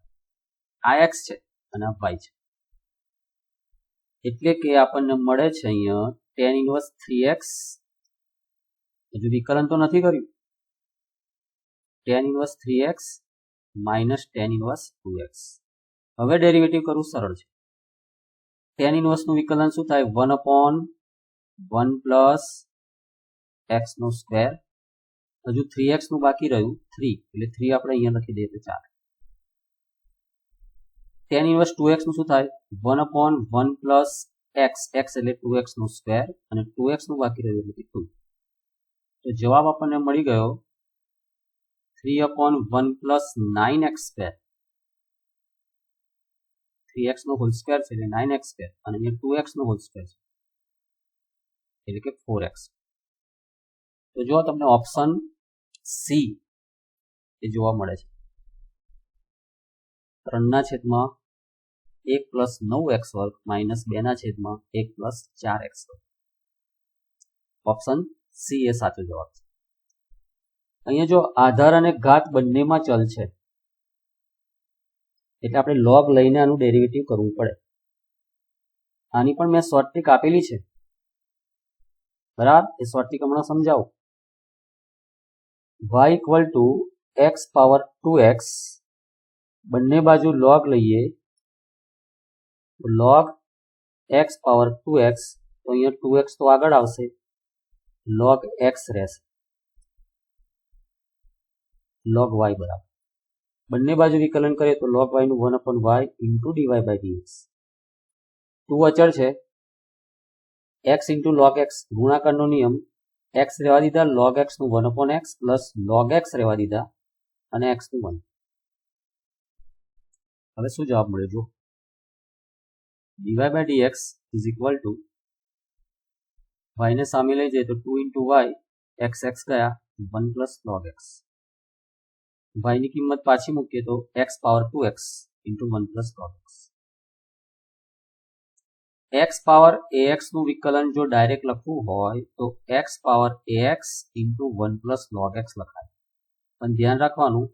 આ x છે અને આ y છે, એટલે કે આપણને મળે છે અહીંયા tan ઇન્વર્સ 3x, હજુ વિકલન તો નથી કર્યું, tan inverse 3x minus tan inverse 2x. હવે ડેરિવેટિવ કરવું સરળ છે. tan ઇન્વર્સનું વિકલન શું થાય? 1 upon 1 પ્લસ x નો સ્ક્વેર, હજુ 3x નું બાકી રહ્યું 3, એટલે 3 આપણે અહીંયા લખી દઈએ તો ચાલે. tan ઇન્વર્સ 2x નું શું થાય? 1 upon 1 પ્લસ x, x એટલે 2x નો સ્ક્વેર, અને 2x નું બાકી રહ્યું એટલે 2. તો જવાબ આપણને મળી ગયો 3 upon 1 plus 9x square, 3x નો હોલ સ્ક્વેર છે એટલે 9x સ્ક્વેર, અને અહીંયા 2x નો હોલ સ્ક્વેર છે એટલે કે 4x. તો જો તમને ઓપ્શન સી એ જોવા મળે છે, 3/1 પ્લસ 9x વર્ગ માઇનસ 2/1 પ્લસ 4x વર્ગ. ઓપ્શન સી એ સાચો જવાબ છે. અહીંયા જો આધાર અને ઘાત બંનેમાં ચલ છે એટલે આપણે log લઈને આનું ડેરિવેટિવ કરવું પડે. આની પણ મેં શોર્ટ ટ્રીક આપેલી છે, બરાબર? એ શોર્ટ ટ્રીક હમણાં સમજાવું. y equal to x power 2x, બંને બાજુ log લઈએ તો log x પાવર 2x, તો અહીંયા 2x તો આગળ આવશે, log x રહેશે, log y બરાબર. બંને બાજુ વિકલન કરીએ તો log y નું 1 upon y into dy by dx. 2 અચળ છે, x ઇન્ટુ log x ગુણાકારનો નિયમ, x રહેવા દીધા, log x નું 1 upon x plus log x રહેવા દીધા અને x નું 1. હવે શું જવાબ મળ્યો? જો dy by dx is equal two y ને સામે લઈ જાય તો 2 ઇન્ટુ y, x ગયા 1 પ્લસ log x, y ની કિંમત પાછી મૂકીએ તો x power 2x into 1 plus log x. x power ax નું વિકલન જો ડાયરેક્ટ લખવું હોય તો x power ax into 1 plus log x લખાય, પણ ધ્યાન રાખવાનું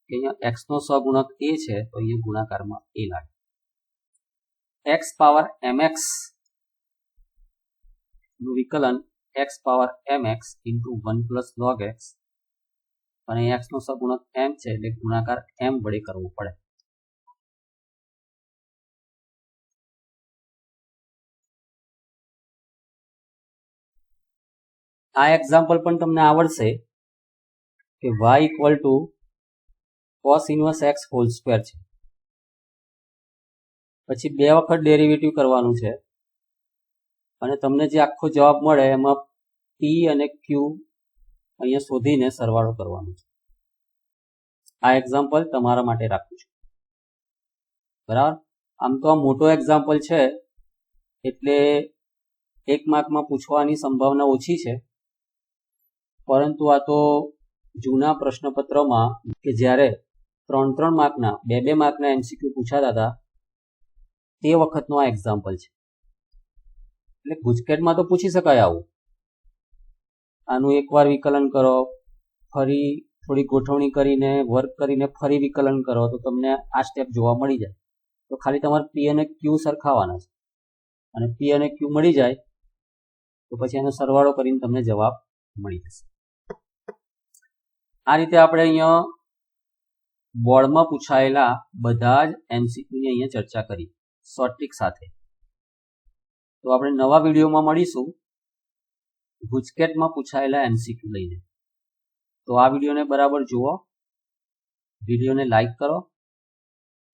કે અહીંયા x નો સહગુણક a છે તો અહીંયા ગુણાકારમાં a લાગે. x પાવર mx નું વિકલન x power mx into 1 plus log x, અને x નો સહગુણક m છે એટલે ગુણાકાર m વડે કરવો પડે. આ એક્ઝામ્પલ પણ તમને આવડશે કે y equal to cos inverse x whole square છે, પછી 2 વખત ડેરિવેટિવ કરવાનું છે, અને તમને જે આખો જવાબ મળે એમાં p અને q અહીંયા શોધીને સરવાળો કરવાનો છે. આ એક્ઝામ્પલ તમારા માટે રાખું છું, બરાબર? આમ તો આ મોટો એક્ઝામ્પલ છે એટલે 1 માર્કમાં પૂછવાની સંભાવના ઓછી છે, પરંતુ આ તો જૂના પ્રશ્નપત્રમાં કે જ્યારે 3 માર્કના 2 માર્કના એમસીક્યુ પૂછાતા હતા તે વખતનો આ એક્ઝામ્પલ છે. એટલે ગુજકેટમાં તો પૂછી શકાય આવું. આનું એકવાર વિકલન કરો, ફરી થોડી ગોઠવણી કરીને વર્ક કરીને ફરી વિકલન કરો તો તમને આ સ્ટેપ જોવા મળી જાય. તો ખાલી તમારે પી અને ક્યુ સરખાવવાના છે અને પી અને ક્યુ મળી જાય તો પછી એનો સરવાળો કરીને તમને જવાબ મળી જશે. આ રીતે આપણે અહીંયા બોર્ડમાં પૂછાયેલા બધા જ એમસીક્યુની અહીંયા ચર્ચા કરી શોર્ટ ટ્રિક સાથે. તો આપણે નવા વિડીયોમાં મળીશું ગુજકેટમાં પૂછાયેલા એમસીક્યુ લઈને. તો આ વિડીયોને બરાબર જુઓ, વિડીયોને લાઈક કરો,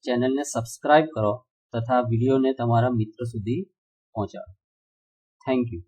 ચેનલને સબસ્ક્રાઇબ કરો તથા વિડીયોને તમારા મિત્ર સુધી પહોંચાડો. Thank you.